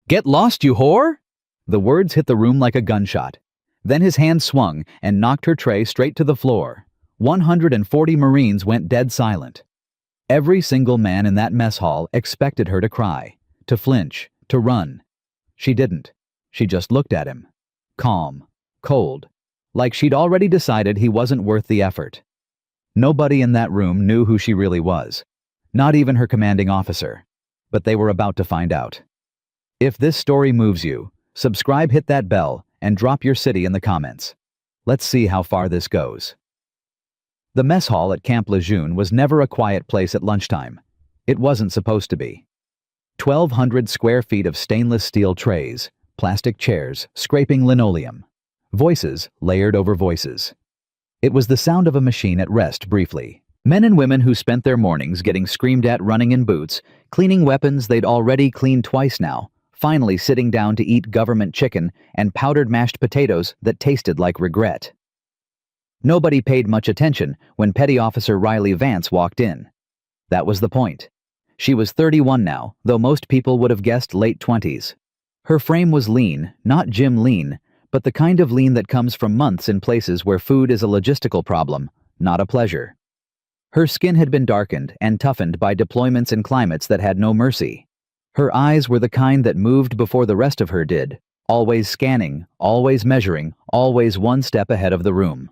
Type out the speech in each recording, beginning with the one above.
"Get lost, you whore!" The words hit the room like a gunshot. Then his hand swung and knocked her tray straight to the floor. 140 Marines went dead silent. Every single man in that mess hall expected her to cry, to flinch, to run. She didn't. She just looked at him. Calm, cold, like she'd already decided he wasn't worth the effort. Nobody in that room knew who she really was. Not even her commanding officer. But they were about to find out. If this story moves you, subscribe, hit that bell, and drop your city in the comments. Let's see how far this goes. The mess hall at Camp Lejeune was never a quiet place at lunchtime. It wasn't supposed to be. 1,200 square feet of stainless steel trays, plastic chairs, scraping linoleum. Voices layered over voices. It was the sound of a machine at rest briefly. Men and women who spent their mornings getting screamed at running in boots, cleaning weapons they'd already cleaned twice now, finally sitting down to eat government chicken and powdered mashed potatoes that tasted like regret. Nobody paid much attention when Petty Officer Riley Vance walked in. That was the point. She was 31 now, though most people would have guessed late 20s. Her frame was lean, not gym lean, but the kind of lean that comes from months in places where food is a logistical problem, not a pleasure. Her skin had been darkened and toughened by deployments in climates that had no mercy. Her eyes were the kind that moved before the rest of her did, always scanning, always measuring, always one step ahead of the room.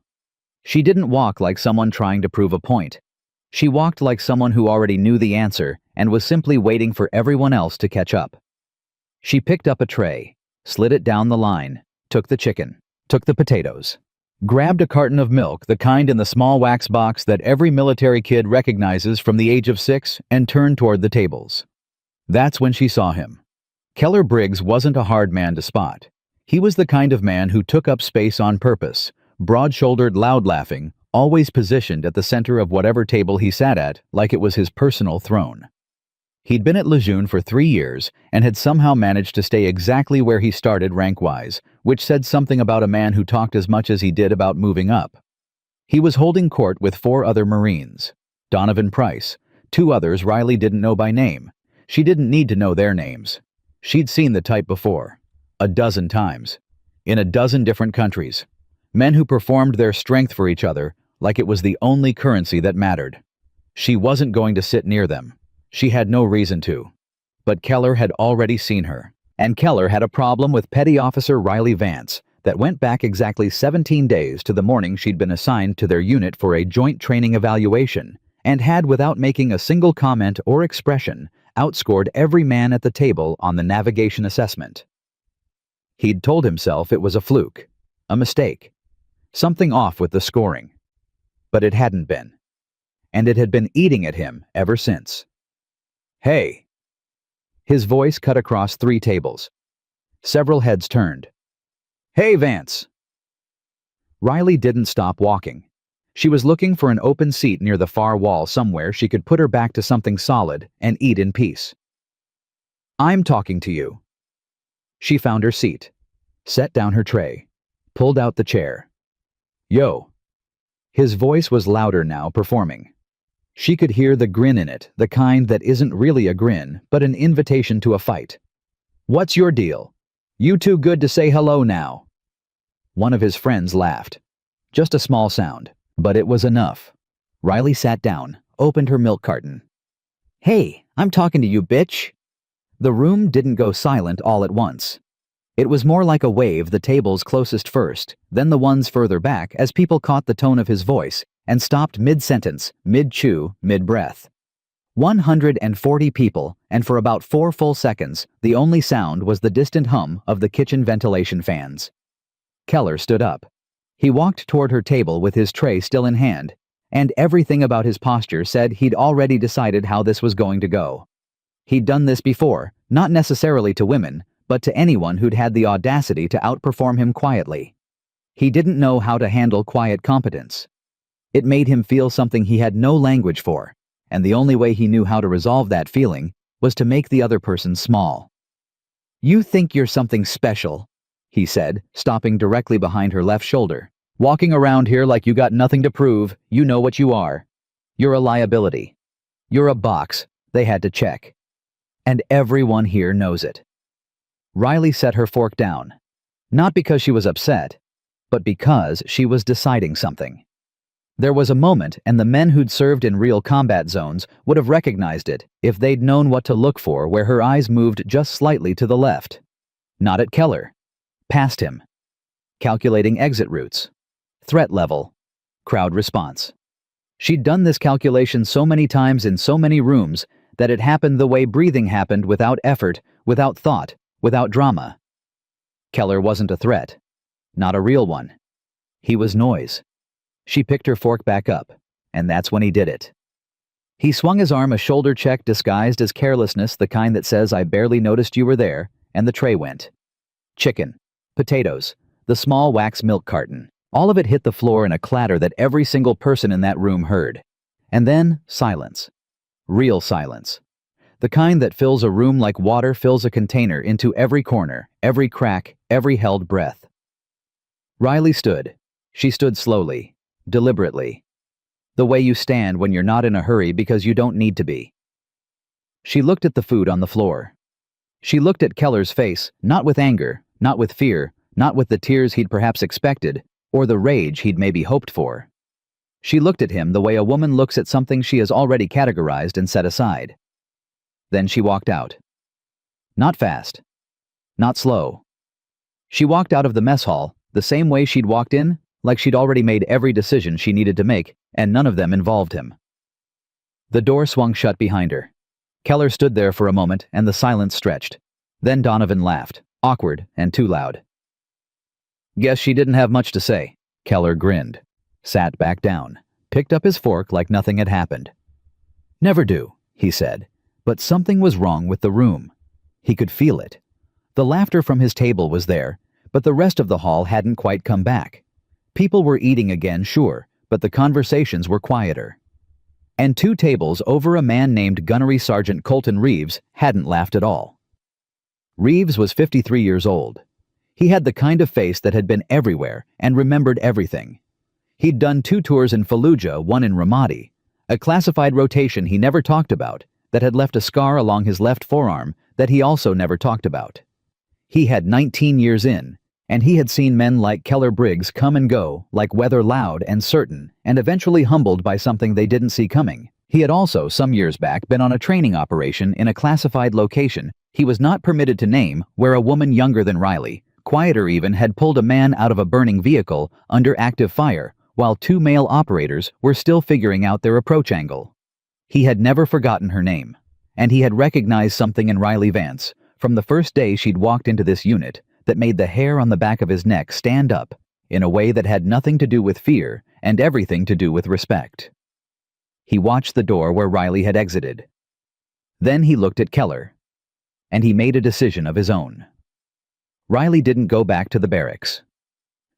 She didn't walk like someone trying to prove a point. She walked like someone who already knew the answer and was simply waiting for everyone else to catch up. She picked up a tray, slid it down the line, took the chicken, took the potatoes, grabbed a carton of milk, the kind in the small wax box that every military kid recognizes from the age of 6, and turned toward the tables. That's when she saw him. Keller Briggs wasn't a hard man to spot. He was the kind of man who took up space on purpose, broad-shouldered, loud-laughing, always positioned at the center of whatever table he sat at like it was his personal throne. He'd been at Lejeune for 3 years and had somehow managed to stay exactly where he started rank-wise, which said something about a man who talked as much as he did about moving up. He was holding court with 4 other Marines. Donovan Price, 2 others Riley didn't know by name. She didn't need to know their names. She'd seen the type before. 12 times. In 12 different countries. Men who performed their strength for each other like it was the only currency that mattered. She wasn't going to sit near them. She had no reason to. But Keller had already seen her. And Keller had a problem with Petty Officer Riley Vance that went back exactly 17 days to the morning she'd been assigned to their unit for a joint training evaluation, and had, without making a single comment or expression, outscored every man at the table on the navigation assessment. He'd told himself it was a fluke, a mistake, something off with the scoring. But it hadn't been. And it had been eating at him ever since. "Hey!" His voice cut across 3 tables. Several heads turned. "Hey, Vance!" Riley didn't stop walking. She was looking for an open seat near the far wall somewhere she could put her back to something solid and eat in peace. "I'm talking to you." She found her seat, set down her tray, pulled out the chair. "Yo." His voice was louder now, performing. She could hear the grin in it, the kind that isn't really a grin, but an invitation to a fight. "What's your deal? You too good to say hello now." One of his friends laughed. Just a small sound, but it was enough. Riley sat down, opened her milk carton. "Hey, I'm talking to you, bitch." The room didn't go silent all at once. It was more like a wave, the tables closest first, then the ones further back, as people caught the tone of his voice and stopped mid-sentence, mid-chew, mid-breath. 140 people, and for about 4 full seconds, the only sound was the distant hum of the kitchen ventilation fans. Keller stood up. He walked toward her table with his tray still in hand, and everything about his posture said he'd already decided how this was going to go. He'd done this before, not necessarily to women, but to anyone who'd had the audacity to outperform him quietly. He didn't know how to handle quiet competence. It made him feel something he had no language for, and the only way he knew how to resolve that feeling was to make the other person small. "You think you're something special," he said, stopping directly behind her left shoulder. "Walking around here like you got nothing to prove, you know what you are. You're a liability. You're a box they had to check. And everyone here knows it." Riley set her fork down. Not because she was upset, but because she was deciding something. There was a moment, and the men who'd served in real combat zones would have recognized it if they'd known what to look for, where her eyes moved just slightly to the left. Not at Keller. Past him. Calculating exit routes. Threat level. Crowd response. She'd done this calculation so many times in so many rooms that it happened the way breathing happened, without effort, without thought, without drama. Keller wasn't a threat. Not a real one. He was noise. She picked her fork back up, and that's when he did it. He swung his arm, a shoulder check disguised as carelessness, the kind that says, "I barely noticed you were there," and the tray went. Chicken, potatoes, the small wax milk carton. All of it hit the floor in a clatter that every single person in that room heard. And then silence. Real silence. The kind that fills a room like water fills a container, into every corner, every crack, every held breath. Riley stood. She stood slowly, deliberately. The way you stand when you're not in a hurry because you don't need to be. She looked at the food on the floor. She looked at Keller's face, not with anger, not with fear, not with the tears he'd perhaps expected, or the rage he'd maybe hoped for. She looked at him the way a woman looks at something she has already categorized and set aside. Then she walked out. Not fast. Not slow. She walked out of the mess hall the same way she'd walked in, like she'd already made every decision she needed to make, and none of them involved him. The door swung shut behind her. Keller stood there for a moment, and the silence stretched. Then Donovan laughed, awkward and too loud. "Guess she didn't have much to say." Keller grinned, sat back down, picked up his fork like nothing had happened. "Never do," he said, but something was wrong with the room. He could feel it. The laughter from his table was there, but the rest of the hall hadn't quite come back. People were eating again, sure, but the conversations were quieter. And 2 tables over, a man named Gunnery Sergeant Colton Reeves hadn't laughed at all. Reeves was 53 years old. He had the kind of face that had been everywhere and remembered everything. He'd done 2 tours in Fallujah, one in Ramadi, a classified rotation he never talked about that had left a scar along his left forearm that he also never talked about. He had 19 years in, and he had seen men like Keller Briggs come and go like weather, loud and certain, and eventually humbled by something they didn't see coming. He had also, some years back, been on a training operation in a classified location he was not permitted to name, where a woman younger than Riley, quieter even, had pulled a man out of a burning vehicle under active fire, while 2 male operators were still figuring out their approach angle. He had never forgotten her name, and he had recognized something in Riley Vance from the first day she'd walked into this unit that made the hair on the back of his neck stand up in a way that had nothing to do with fear and everything to do with respect. He watched the door where Riley had exited. Then he looked at Keller, and he made a decision of his own. Riley didn't go back to the barracks.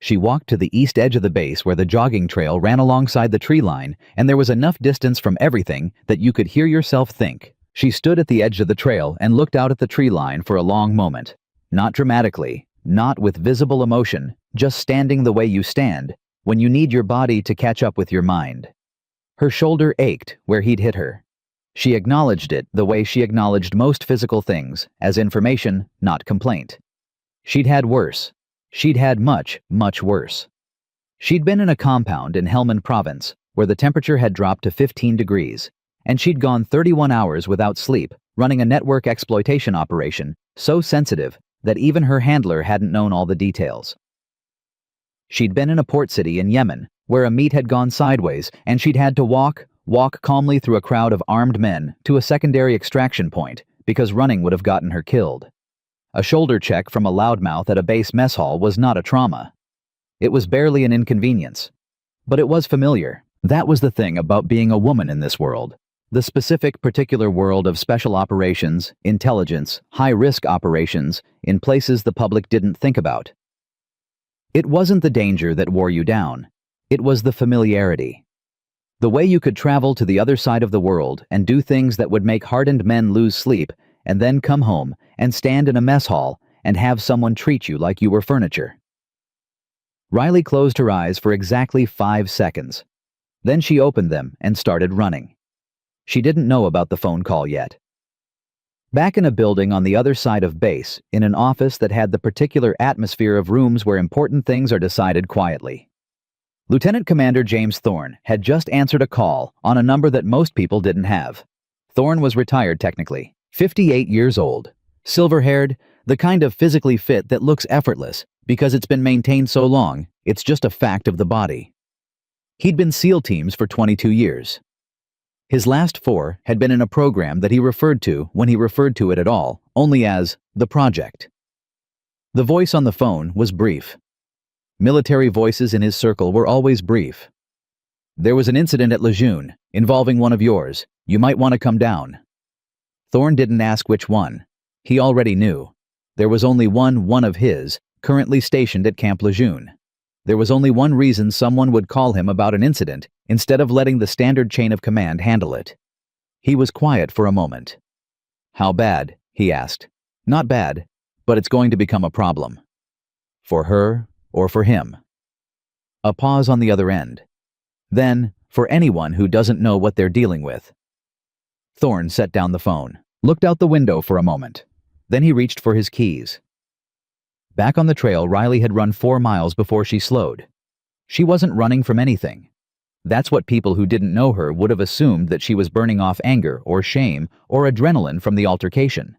She walked to the east edge of the base where the jogging trail ran alongside the tree line, and there was enough distance from everything that you could hear yourself think. She stood at the edge of the trail and looked out at the tree line for a long moment. Not dramatically, not with visible emotion, just standing the way you stand when you need your body to catch up with your mind. Her shoulder ached where he'd hit her. She acknowledged it the way she acknowledged most physical things, as information, not complaint. She'd had worse. She'd had much, much worse. She'd been in a compound in Helmand Province where the temperature had dropped to 15 degrees, and she'd gone 31 hours without sleep, running a network exploitation operation so sensitive that even her handler hadn't known all the details. She'd been in a port city in Yemen where a meet had gone sideways, and she'd had to walk calmly through a crowd of armed men to a secondary extraction point because running would have gotten her killed. A shoulder check from a loudmouth at a base mess hall was not a trauma. It was barely an inconvenience. But it was familiar. That was the thing about being a woman in this world. The specific, particular world of special operations, intelligence, high-risk operations in places the public didn't think about. It wasn't the danger that wore you down. It was the familiarity. The way you could travel to the other side of the world and do things that would make hardened men lose sleep, and then come home and stand in a mess hall and have someone treat you like you were furniture. Riley closed her eyes for exactly 5 seconds. Then she opened them and started running. She didn't know about the phone call yet. Back in a building on the other side of base, in an office that had the particular atmosphere of rooms where important things are decided quietly. Lieutenant Commander James Thorne had just answered a call on a number that most people didn't have. Thorne was retired technically, 58 years old, silver-haired, the kind of physically fit that looks effortless because it's been maintained so long, it's just a fact of the body. He'd been SEAL teams for 22 years. His last 4 had been in a program that he referred to, when he referred to it at all, only as the project. The voice on the phone was brief. Military voices in his circle were always brief. "There was an incident at Lejeune, involving one of yours. You might want to come down." Thorne didn't ask which one. He already knew. There was only one of his, currently stationed at Camp Lejeune. There was only one reason someone would call him about an incident, instead of letting the standard chain of command handle it. He was quiet for a moment. "How bad?" he asked. "Not bad, but it's going to become a problem." For her, or for him? A pause on the other end. Then, for anyone who doesn't know what they're dealing with. Thorne set down the phone, looked out the window for a moment. Then he reached for his keys. Back on the trail, Riley had run 4 miles before she slowed. She wasn't running from anything. That's what people who didn't know her would have assumed, that she was burning off anger or shame or adrenaline from the altercation.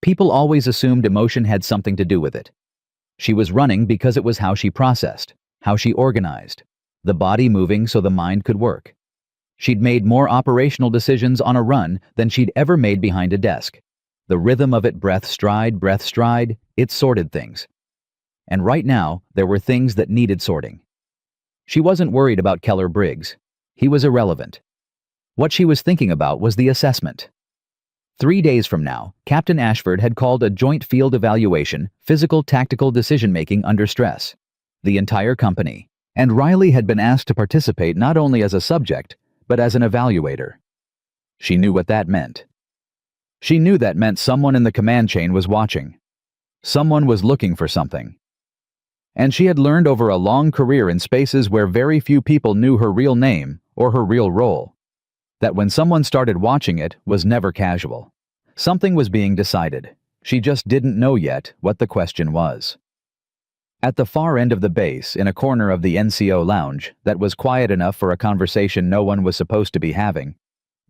People always assumed emotion had something to do with it. She was running because it was how she processed, how she organized, the body moving so the mind could work. She'd made more operational decisions on a run than she'd ever made behind a desk. The rhythm of it, breath stride, it sorted things. And right now, there were things that needed sorting. She wasn't worried about Keller Briggs. He was irrelevant. What she was thinking about was the assessment. 3 days from now, Captain Ashford had called a joint field evaluation, physical tactical decision-making under stress. The entire company. And Riley had been asked to participate not only as a subject, but as an evaluator. She knew what that meant. She knew that meant someone in the command chain was watching. Someone was looking for something. And she had learned over a long career in spaces where very few people knew her real name or her real role, that when someone started watching, it was never casual. Something was being decided. She just didn't know yet what the question was. At the far end of the base, in a corner of the NCO lounge that was quiet enough for a conversation no one was supposed to be having,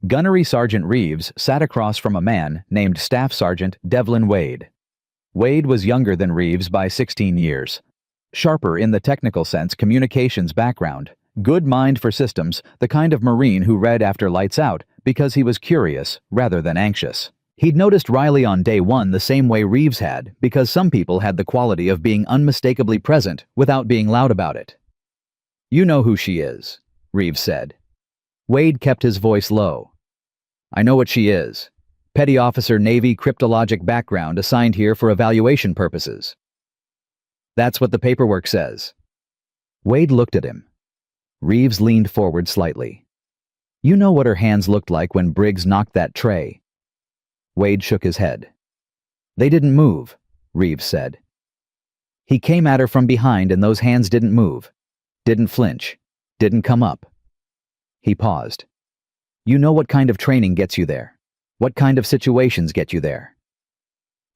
Gunnery Sergeant Reeves sat across from a man named Staff Sergeant Devlin Wade. Wade was younger than Reeves by 16 years. Sharper in the technical sense, communications background, good mind for systems, the kind of Marine who read after lights out because he was curious rather than anxious. He'd noticed Riley on day 1 the same way Reeves had, because some people had the quality of being unmistakably present without being loud about it. "You know who she is," Reeves said. Wade kept his voice low. "I know what she is. Petty officer, Navy, cryptologic background, assigned here for evaluation purposes." "That's what the paperwork says." Wade looked at him. Reeves leaned forward slightly. "You know what her hands looked like when Briggs knocked that tray?" Wade shook his head. "They didn't move," Reeves said. "He came at her from behind and those hands didn't move, didn't flinch, didn't come up." He paused. "You know what kind of training gets you there? What kind of situations get you there?"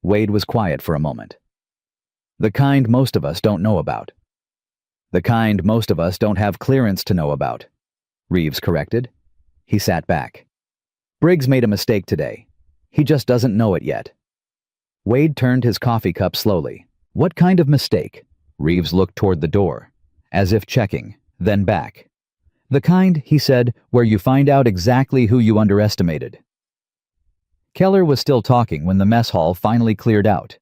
Wade was quiet for a moment. "The kind most of us don't know about." "The kind most of us don't have clearance to know about," Reeves corrected. He sat back. "Briggs made a mistake today. He just doesn't know it yet." Wade turned his coffee cup slowly. "What kind of mistake?" Reeves looked toward the door, as if checking, then back. "The kind," he said, "where you find out exactly who you underestimated." Keller was still talking when the mess hall finally cleared out.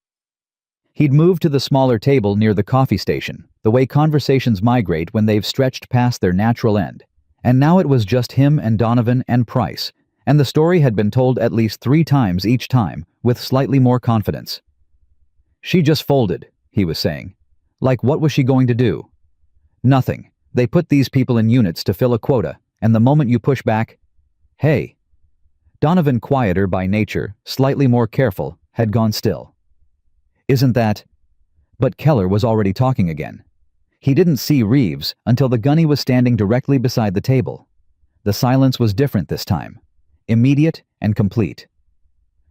He'd moved to the smaller table near the coffee station, the way conversations migrate when they've stretched past their natural end, and now it was just him and Donovan and Price, and the story had been told at least 3 times each time, with slightly more confidence. "She just folded," he was saying. "Like, what was she going to do?" "Nothing. They put these people in units to fill a quota, and the moment you push back, hey." Donovan, quieter by nature, slightly more careful, had gone still. "Isn't that—" But Keller was already talking again. He didn't see Reeves until the gunny was standing directly beside the table. The silence was different this time. Immediate and complete.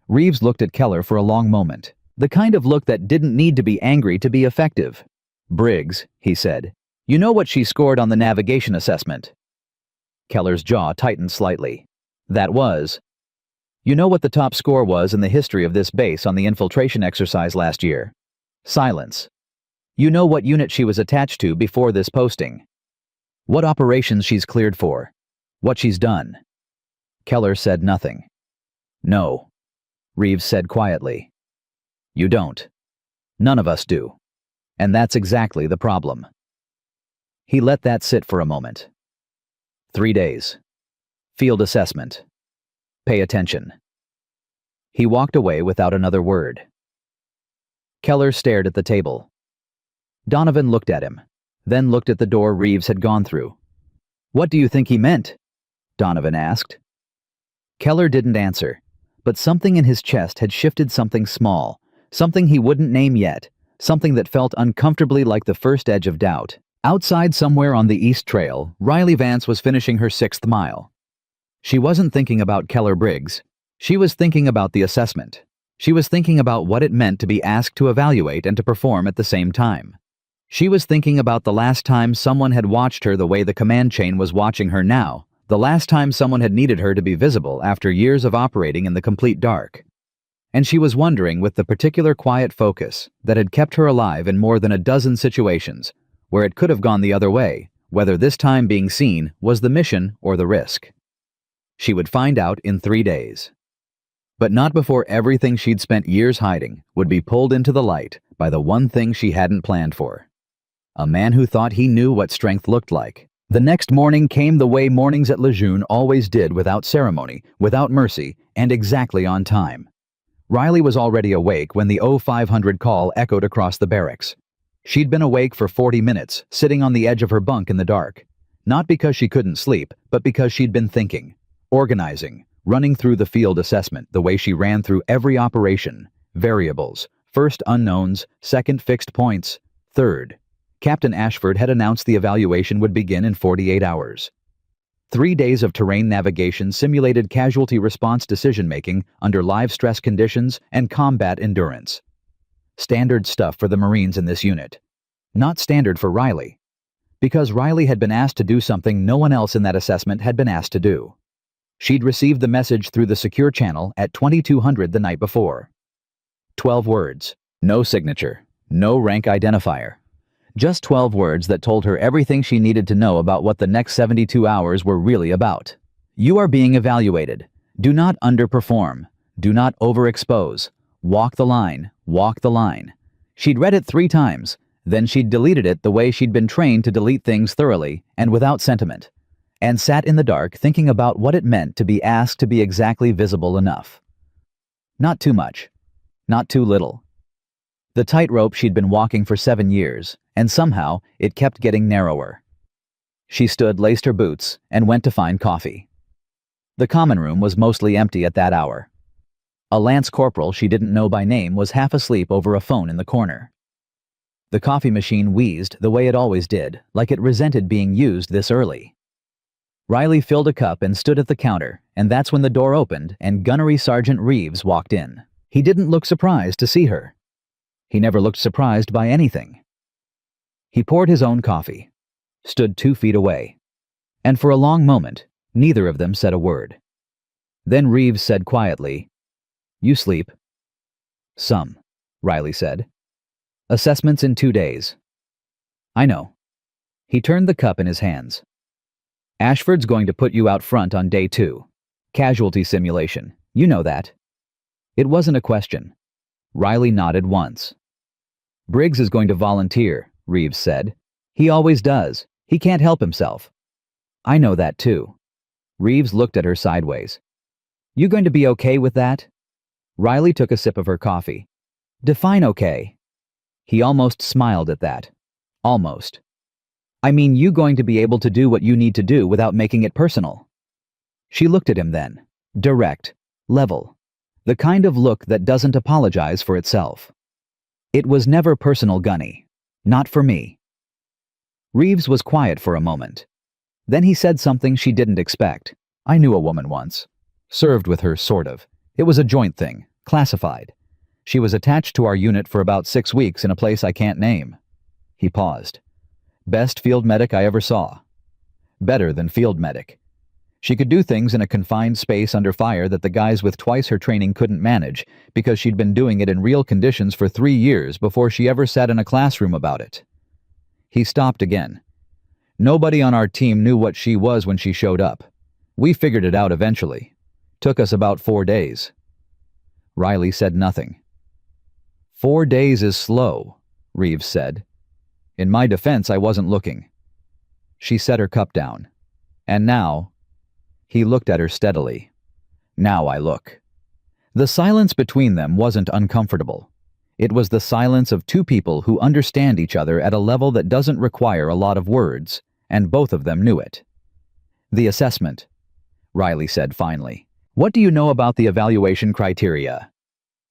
Reeves looked at Keller for a long moment, the kind of look that didn't need to be angry to be effective. "Briggs," he said, "you know what she scored on the navigation assessment?" Keller's jaw tightened slightly. "That was." "You know what the top score was in the history of this base on the infiltration exercise last year?" Silence. "You know what unit she was attached to before this posting?" "What operations she's cleared for?" "What she's done?" Keller said nothing. "No," Reeves said quietly. "You don't. None of us do. And that's exactly the problem." He let that sit for a moment. 3 days. Field assessment. Pay attention. He walked away without another word. Keller stared at the table. Donovan looked at him, then looked at the door Reeves had gone through. "What do you think he meant?" Donovan asked. Keller didn't answer, but something in his chest had shifted, something small, something he wouldn't name yet, something that felt uncomfortably like the first edge of doubt. Outside somewhere on the East Trail, Riley Vance was finishing her 6th mile. She wasn't thinking about Keller Briggs. She was thinking about the assessment. She was thinking about what it meant to be asked to evaluate and to perform at the same time. She was thinking about the last time someone had watched her the way the command chain was watching her now, the last time someone had needed her to be visible after years of operating in the complete dark. And she was wondering, with the particular quiet focus that had kept her alive in more than a dozen situations, where it could have gone the other way, whether this time being seen was the mission or the risk. She would find out in 3 days. But not before everything she'd spent years hiding would be pulled into the light by the one thing she hadn't planned for. A man who thought he knew what strength looked like. The next morning came the way mornings at Lejeune always did, without ceremony, without mercy, and exactly on time. Riley was already awake when the 0500 call echoed across the barracks. She'd been awake for 40 minutes, sitting on the edge of her bunk in the dark. Not because she couldn't sleep, but because she'd been thinking, organizing, running through the field assessment the way she ran through every operation, variables, first unknowns, second fixed points, third. Captain Ashford had announced the evaluation would begin in 48 hours. 3 days of terrain navigation simulated casualty response decision-making under live stress conditions and combat endurance. Standard stuff for the Marines in this unit. Not standard for Riley. Because Riley had been asked to do something no one else in that assessment had been asked to do. She'd received the message through the secure channel at 2200 the night before. 12 words. No signature. No rank identifier. Just 12 words that told her everything she needed to know about what the next 72 hours were really about. You are being evaluated. Do not underperform. Do not overexpose. Walk the line. Walk the line. She'd read it 3 times, then she'd deleted it the way she'd been trained to delete things thoroughly and without sentiment, and sat in the dark thinking about what it meant to be asked to be exactly visible enough. Not too much. Not too little. The tightrope she'd been walking for 7 years, and somehow it kept getting narrower. She stood, laced her boots, and went to find coffee. The common room was mostly empty at that hour. A lance corporal she didn't know by name was half asleep over a phone in the corner. The coffee machine wheezed the way it always did, like it resented being used this early. Riley filled a cup and stood at the counter, and that's when the door opened and Gunnery Sergeant Reeves walked in. He didn't look surprised to see her. He never looked surprised by anything. He poured his own coffee, stood 2 feet away, and for a long moment, neither of them said a word. Then Reeves said quietly, "You sleep?" "Some," Riley said. "Assessments in 2 days." "I know." He turned the cup in his hands. "Ashford's going to put you out front on day 2. Casualty simulation. You know that." It wasn't a question. Riley nodded once. "Briggs is going to volunteer," Reeves said. "He always does. He can't help himself." "I know that too." Reeves looked at her sideways. "You going to be okay with that?" Riley took a sip of her coffee. "Define okay." He almost smiled at that. Almost. "I mean, you going to be able to do what you need to do without making it personal." She looked at him then. Direct. Level. The kind of look that doesn't apologize for itself. "It was never personal, Gunny. Not for me." Reeves was quiet for a moment. Then he said something she didn't expect. "I knew a woman once. Served with her, sort of. It was a joint thing. Classified. She was attached to our unit for about 6 weeks in a place I can't name. He paused. Best field medic I ever saw. Better than field medic. She could do things in a confined space under fire that the guys with twice her training couldn't manage because she'd been doing it in real conditions for 3 years before she ever sat in a classroom about it. He stopped again. Nobody on our team knew what she was when she showed up. We figured it out eventually. Took us about 4 days. Riley said nothing. 4 days is slow, Reeves said. In my defense, I wasn't looking. She set her cup down. And now... He looked at her steadily. Now I look. The silence between them wasn't uncomfortable. It was the silence of two people who understand each other at a level that doesn't require a lot of words, and both of them knew it. The assessment, Riley said finally. What do you know about the evaluation criteria?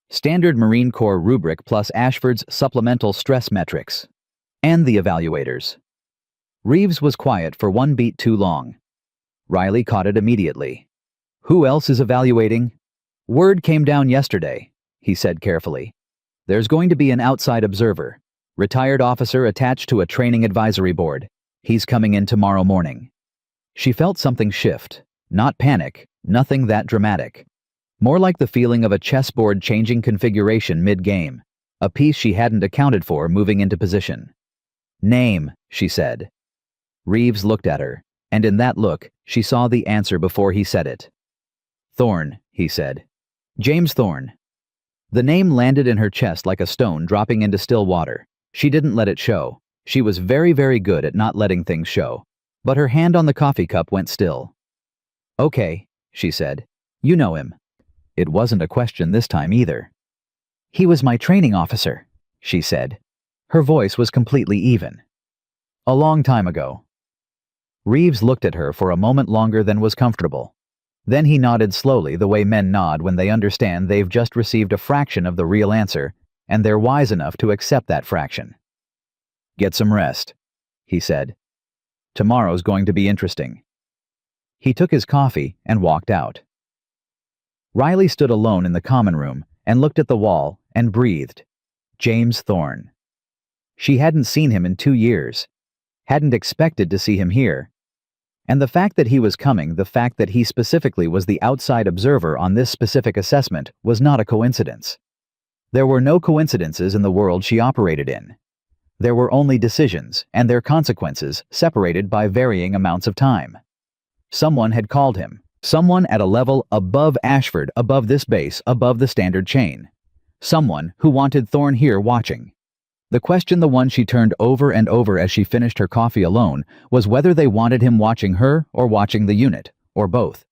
Standard Marine Corps rubric plus Ashford's supplemental stress metrics. And the evaluators. Reeves was quiet for 1 beat too long. Riley caught it immediately. Who else is evaluating? Word came down yesterday, he said carefully. There's going to be an outside observer, retired officer attached to a training advisory board. He's coming in tomorrow morning. She felt something shift, not panic, nothing that dramatic. More like the feeling of a chessboard changing configuration mid-game, a piece she hadn't accounted for moving into position. Name, she said. Reeves looked at her, and in that look, she saw the answer before he said it. Thorne, he said. James Thorne. The name landed in her chest like a stone dropping into still water. She didn't let it show. She was very, very good at not letting things show. But her hand on the coffee cup went still. Okay, she said. You know him. It wasn't a question this time either. He was my training officer, she said. Her voice was completely even. A long time ago. Reeves looked at her for a moment longer than was comfortable. Then he nodded slowly the way men nod when they understand they've just received a fraction of the real answer, and they're wise enough to accept that fraction. Get some rest, he said. Tomorrow's going to be interesting. He took his coffee and walked out. Riley stood alone in the common room and looked at the wall and breathed. James Thorne. She hadn't seen him in 2 years. Hadn't expected to see him here. And the fact that he was coming, the fact that he specifically was the outside observer on this specific assessment, was not a coincidence. There were no coincidences in the world she operated in. There were only decisions, and their consequences, separated by varying amounts of time. Someone had called him. Someone at a level above Ashford, above this base, above the standard chain. Someone who wanted Thorne here watching. The question, the one she turned over and over as she finished her coffee alone, was whether they wanted him watching her or watching the unit, or both.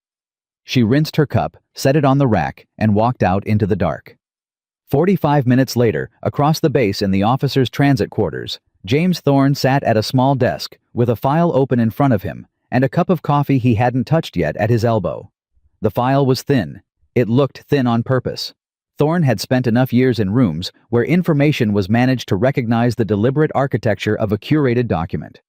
She rinsed her cup, set it on the rack, and walked out into the dark. 45 minutes later, across the base in the officers' transit quarters, James Thorne sat at a small desk, with a file open in front of him, and a cup of coffee he hadn't touched yet at his elbow. The file was thin. It looked thin on purpose. Thorne had spent enough years in rooms where information was managed to recognize the deliberate architecture of a curated document.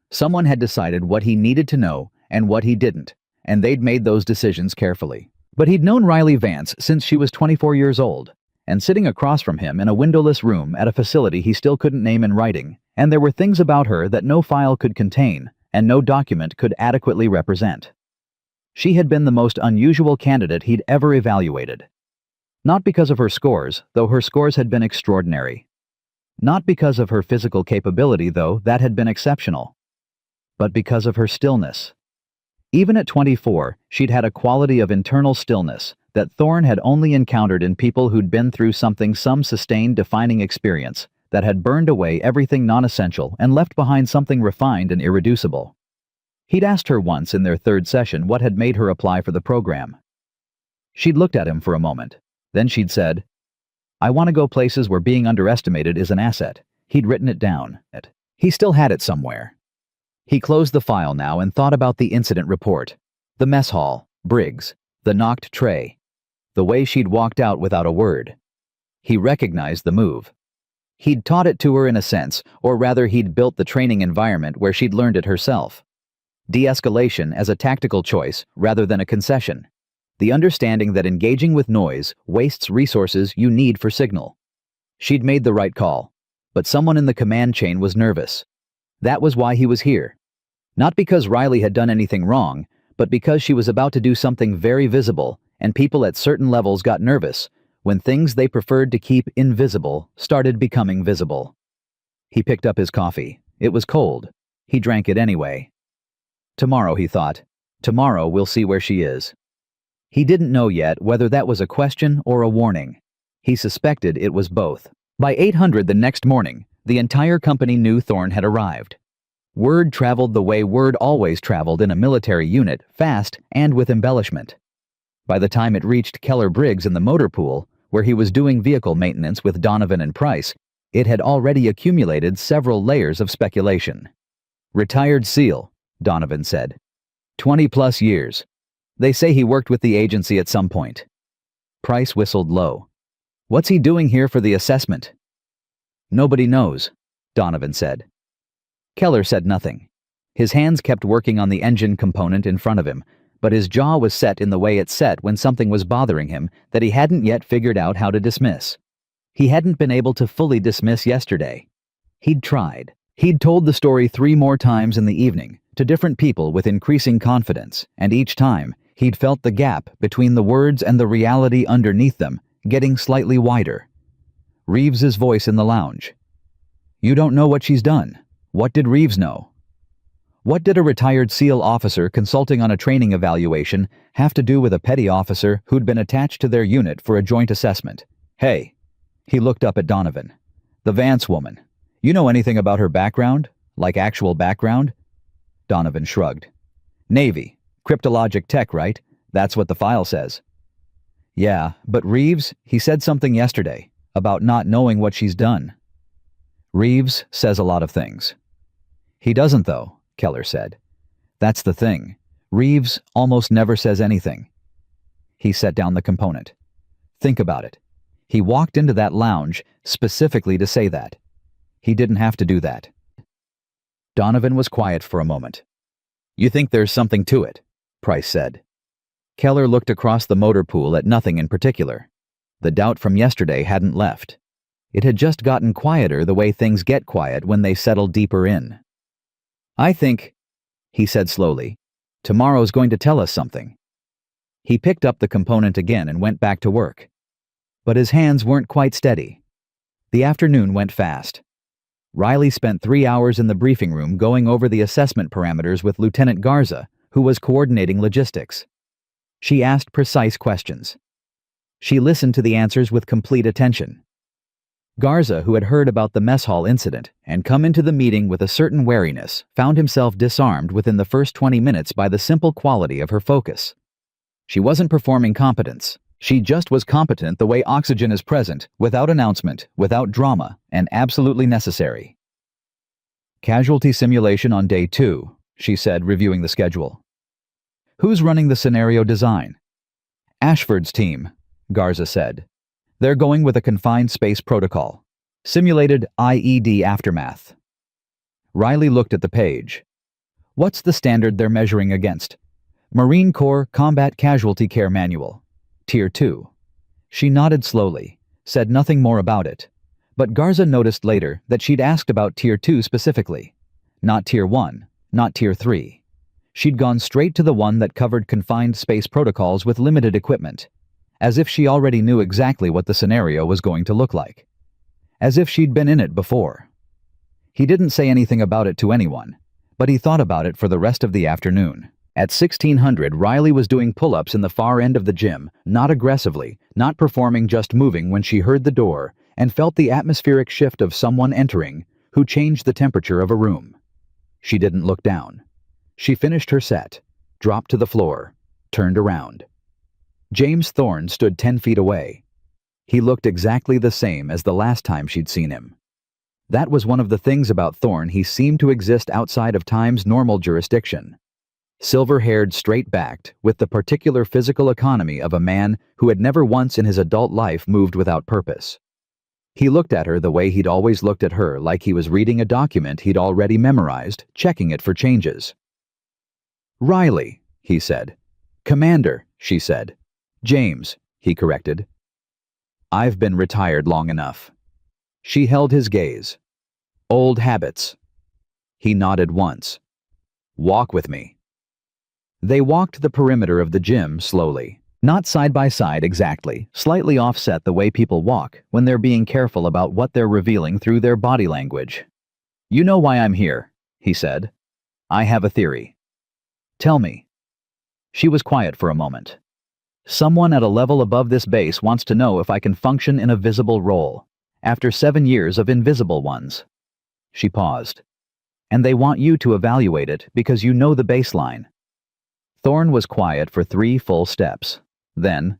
Someone had decided what he needed to know and what he didn't, and they'd made those decisions carefully. But he'd known Riley Vance since she was 24 years old, and sitting across from him in a windowless room at a facility he still couldn't name in writing, and there were things about her that no file could contain and no document could adequately represent. She had been the most unusual candidate he'd ever evaluated. Not because of her scores, though her scores had been extraordinary. Not because of her physical capability, though that had been exceptional. But because of her stillness. Even at 24, she'd had a quality of internal stillness that Thorne had only encountered in people who'd been through something, some sustained defining experience that had burned away everything non-essential and left behind something refined and irreducible. He'd asked her once in their third session what had made her apply for the program. She'd looked at him for a moment. Then she'd said, I want to go places where being underestimated is an asset. He'd written it down. He still had it somewhere. He closed the file now and thought about the incident report. The mess hall, Briggs, the knocked tray. The way she'd walked out without a word. He recognized the move. He'd taught it to her in a sense, or rather he'd built the training environment where she'd learned it herself. De-escalation as a tactical choice rather than a concession. The understanding that engaging with noise wastes resources you need for signal. She'd made the right call, but someone in the command chain was nervous. That was why he was here. Not because Riley had done anything wrong, but because she was about to do something very visible, and people at certain levels got nervous when things they preferred to keep invisible started becoming visible. He picked up his coffee. It was cold. He drank it anyway. Tomorrow, he thought. Tomorrow we'll see where she is. He didn't know yet whether that was a question or a warning. He suspected it was both. By 800 the next morning, the entire company knew Thorne had arrived. Word traveled the way word always traveled in a military unit, fast and with embellishment. By the time it reached Keller Briggs in the motor pool, where he was doing vehicle maintenance with Donovan and Price, it had already accumulated several layers of speculation. "Retired SEAL," Donovan said. 20-plus years. They say he worked with the agency at some point. Price whistled low. "What's he doing here for the assessment?" "Nobody knows," Donovan said. Keller said nothing. His hands kept working on the engine component in front of him, but his jaw was set in the way it set when something was bothering him that he hadn't yet figured out how to dismiss. He hadn't been able to fully dismiss yesterday. He'd tried. He'd told the story 3 more times in the evening, to different people with increasing confidence, and each time, he'd felt the gap between the words and the reality underneath them getting slightly wider. Reeves's voice in the lounge. "You don't know what she's done. What did Reeves know?" What did a retired SEAL officer consulting on a training evaluation have to do with a petty officer who'd been attached to their unit for a joint assessment? "Hey." He looked up at Donovan. "The Vance woman. You know anything about her background? Like actual background?" Donovan shrugged. "Navy. Cryptologic tech, right? That's what the file says." "Yeah, but Reeves, he said something yesterday about not knowing what she's done." "Reeves says a lot of things." "He doesn't, though," Keller said. "That's the thing. Reeves almost never says anything." He set down the component. "Think about it. He walked into that lounge specifically to say that. He didn't have to do that." Donovan was quiet for a moment. "You think there's something to it?" Price said. Keller looked across the motor pool at nothing in particular. The doubt from yesterday hadn't left. It had just gotten quieter the way things get quiet when they settle deeper in. "I think," he said slowly, "tomorrow's going to tell us something." He picked up the component again and went back to work. But his hands weren't quite steady. The afternoon went fast. Riley spent 3 hours in the briefing room going over the assessment parameters with Lieutenant Garza, who was coordinating logistics. She asked precise questions. She listened to the answers with complete attention. Garza, who had heard about the mess hall incident and come into the meeting with a certain wariness, found himself disarmed within the first 20 minutes by the simple quality of her focus. She wasn't performing competence. She just was competent the way oxygen is present, without announcement, without drama, and absolutely necessary. "Casualty simulation on day 2, she said, reviewing the schedule. "Who's running the scenario design?" "Ashford's team," Garza said. "They're going with a confined space protocol. Simulated IED aftermath." Riley looked at the page. "What's the standard they're measuring against?" "Marine Corps Combat Casualty Care Manual. Tier 2. She nodded slowly, said nothing more about it. But Garza noticed later that she'd asked about Tier 2 specifically. Not Tier 1, not Tier 3. She'd gone straight to the one that covered confined space protocols with limited equipment, as if she already knew exactly what the scenario was going to look like. As if she'd been in it before. He didn't say anything about it to anyone, but he thought about it for the rest of the afternoon. At 1600, Riley was doing pull-ups in the far end of the gym, not aggressively, not performing, just moving when she heard the door and felt the atmospheric shift of someone entering who changed the temperature of a room. She didn't look down. She finished her set, dropped to the floor, turned around. James Thorne stood 10 feet away. He looked exactly the same as the last time she'd seen him. That was one of the things about Thorne. He seemed to exist outside of time's normal jurisdiction. Silver-haired, straight-backed, with the particular physical economy of a man who had never once in his adult life moved without purpose. He looked at her the way he'd always looked at her, like he was reading a document he'd already memorized, checking it for changes. "Riley," he said. "Commander," she said. James, he corrected. I've been retired long enough. She held his gaze. Old habits. He nodded once. Walk with me. They walked the perimeter of the gym slowly. Not side by side exactly, slightly offset the way people walk when they're being careful about what they're revealing through their body language. You know why I'm here, he said. I have a theory. Tell me. She was quiet for a moment. Someone at a level above this base wants to know if I can function in a visible role, after 7 years of invisible ones. She paused. And they want you to evaluate it because you know the baseline. Thorne was quiet for 3 full steps. Then,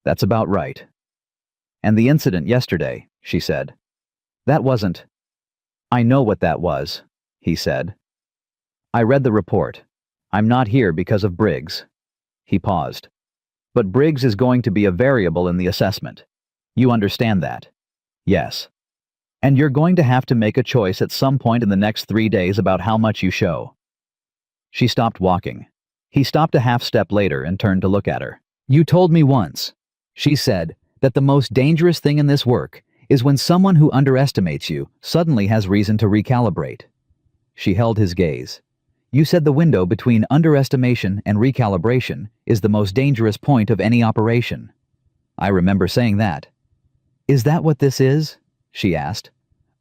that's about right. And the incident yesterday, she said. That wasn't. I know what that was, he said. I read the report. I'm not here because of Briggs. He paused. But Briggs is going to be a variable in the assessment. You understand that? Yes. And you're going to have to make a choice at some point in the next 3 days about how much you show. She stopped walking. He stopped a half step later and turned to look at her. You told me once, she said, that the most dangerous thing in this work is when someone who underestimates you suddenly has reason to recalibrate. She held his gaze. You said the window between underestimation and recalibration is the most dangerous point of any operation. I remember saying that. Is that what this is? She asked.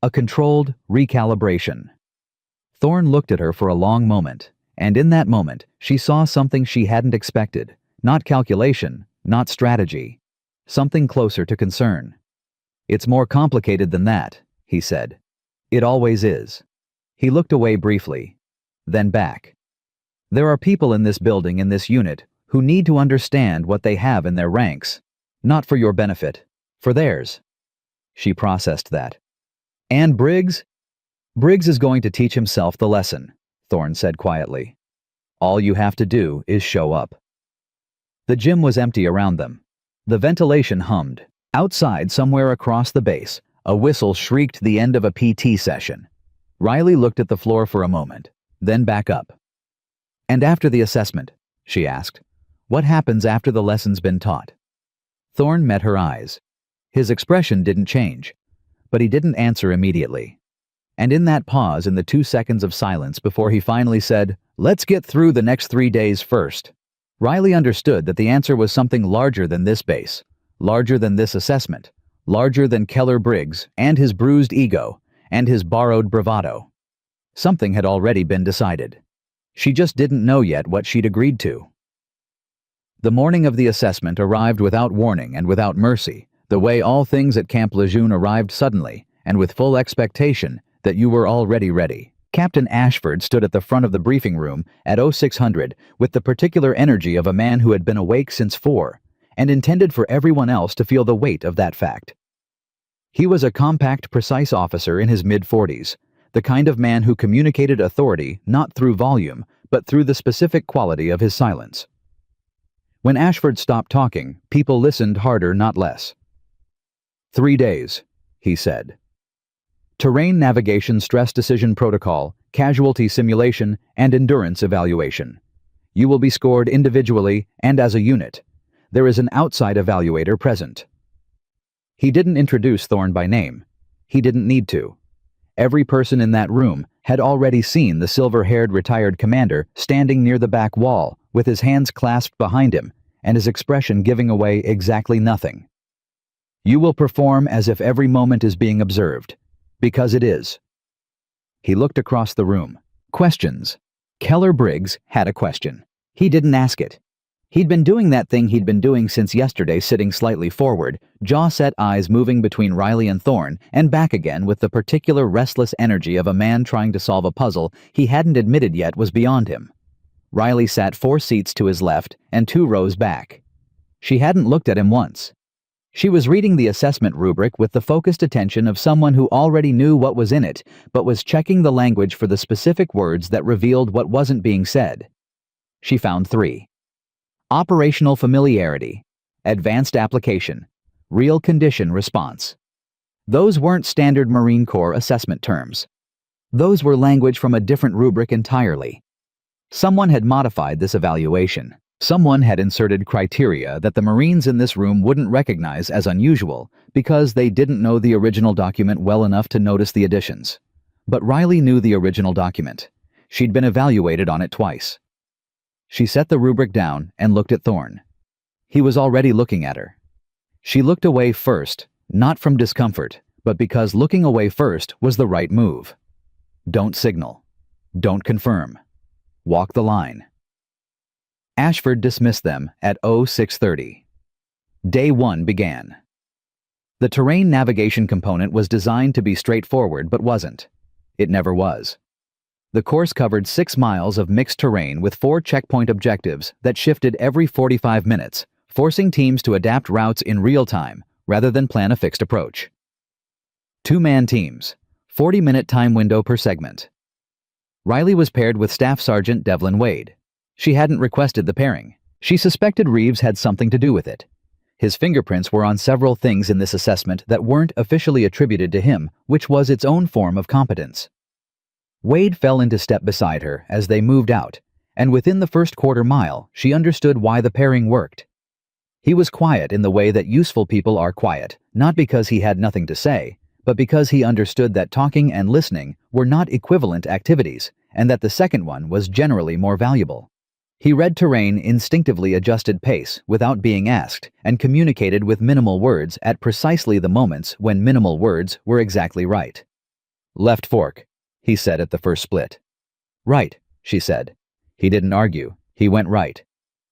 A controlled recalibration. Thorne looked at her for a long moment, and in that moment she saw something she hadn't expected. Not calculation, not strategy. Something closer to concern. It's more complicated than that, he said. It always is. He looked away briefly, then back. There are people in this building, in this unit, who need to understand what they have in their ranks. Not for your benefit, for theirs. She processed that. And Briggs? Briggs is going to teach himself the lesson, Thorne said quietly. All you have to do is show up. The gym was empty around them. The ventilation hummed. Outside, somewhere across the base, a whistle shrieked the end of a PT session. Riley looked at the floor for a moment, then back up. And after the assessment, she asked, what happens after the lesson's been taught? Thorne met her eyes. His expression didn't change, but he didn't answer immediately. And in that pause, in the 2 seconds of silence before he finally said, let's get through the next 3 days first, Riley understood that the answer was something larger than this base, larger than this assessment, larger than Keller Briggs and his bruised ego and his borrowed bravado. Something had already been decided. She just didn't know yet what she'd agreed to. The morning of the assessment arrived without warning and without mercy, the way all things at Camp Lejeune arrived suddenly and with full expectation that you were already ready. Captain Ashford stood at the front of the briefing room at 0600 with the particular energy of a man who had been awake since 4 and intended for everyone else to feel the weight of that fact. He was a compact, precise officer in his mid-40s, the kind of man who communicated authority not through volume, but through the specific quality of his silence. When Ashford stopped talking, people listened harder, not less. 3 days, he said. Terrain navigation stress decision protocol, casualty simulation, and endurance evaluation. You will be scored individually and as a unit. There is an outside evaluator present. He didn't introduce Thorne by name. He didn't need to. Every person in that room had already seen the silver-haired retired commander standing near the back wall with his hands clasped behind him and his expression giving away exactly nothing. You will perform as if every moment is being observed, because it is. He looked across the room. Questions. Keller Briggs had a question. He didn't ask it. He'd been doing that thing he'd been doing since yesterday, sitting slightly forward, jaw-set eyes moving between Riley and Thorne, and back again with the particular restless energy of a man trying to solve a puzzle he hadn't admitted yet was beyond him. Riley sat 4 seats to his left and 2 rows back. She hadn't looked at him once. She was reading the assessment rubric with the focused attention of someone who already knew what was in it, but was checking the language for the specific words that revealed what wasn't being said. She found 3. Operational familiarity, advanced application, real condition response. Those weren't standard Marine Corps assessment terms. Those were language from a different rubric entirely. Someone had modified this evaluation. Someone had inserted criteria that the Marines in this room wouldn't recognize as unusual because they didn't know the original document well enough to notice the additions. But Riley knew the original document. She'd been evaluated on it twice. She set the rubric down and looked at Thorne. He was already looking at her. She looked away first, not from discomfort, but because looking away first was the right move. Don't signal. Don't confirm. Walk the line. Ashford dismissed them at 0630. Day 1 began. The terrain navigation component was designed to be straightforward but wasn't. It never was. The course covered 6 miles of mixed terrain with 4 checkpoint objectives that shifted every 45 minutes, forcing teams to adapt routes in real time rather than plan a fixed approach. 2-man teams, 40-minute time window per segment. Riley was paired with Staff Sergeant Devlin Wade. She hadn't requested the pairing. She suspected Reeves had something to do with it. His fingerprints were on several things in this assessment that weren't officially attributed to him, which was its own form of competence. Wade fell into step beside her as they moved out, and within the first quarter mile, she understood why the pairing worked. He was quiet in the way that useful people are quiet, not because he had nothing to say, but because he understood that talking and listening were not equivalent activities, and that the second one was generally more valuable. He read terrain instinctively adjusted pace without being asked and communicated with minimal words at precisely the moments when minimal words were exactly right. Left fork, he said at the first split. Right, she said. He didn't argue. He went right.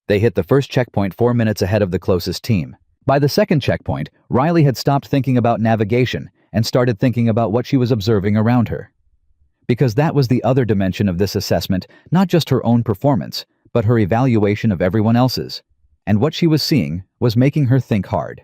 They hit the first checkpoint 4 minutes ahead of the closest team. By the second checkpoint, Riley had stopped thinking about navigation and started thinking about what she was observing around her. Because that was the other dimension of this assessment, not just her own performance, but her evaluation of everyone else's. And what she was seeing was making her think hard.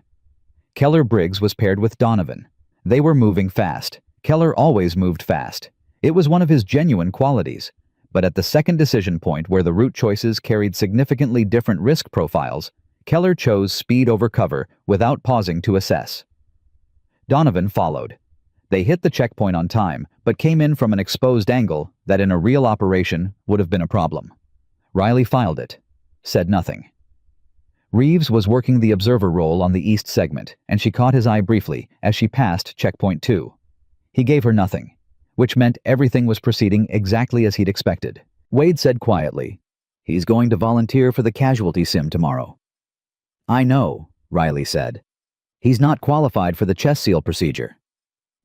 Keller Briggs was paired with Donovan. They were moving fast. Keller always moved fast. It was one of his genuine qualities. But at the second decision point where the route choices carried significantly different risk profiles, Keller chose speed over cover without pausing to assess. Donovan followed. They hit the checkpoint on time, but came in from an exposed angle that in a real operation would have been a problem. Riley filed it, said nothing. Reeves was working the observer role on the east segment, and she caught his eye briefly as she passed checkpoint 2. He gave her nothing, which meant everything was proceeding exactly as he'd expected. Wade said quietly, "He's going to volunteer for the casualty sim tomorrow." "I know," Riley said. "He's not qualified for the chest seal procedure."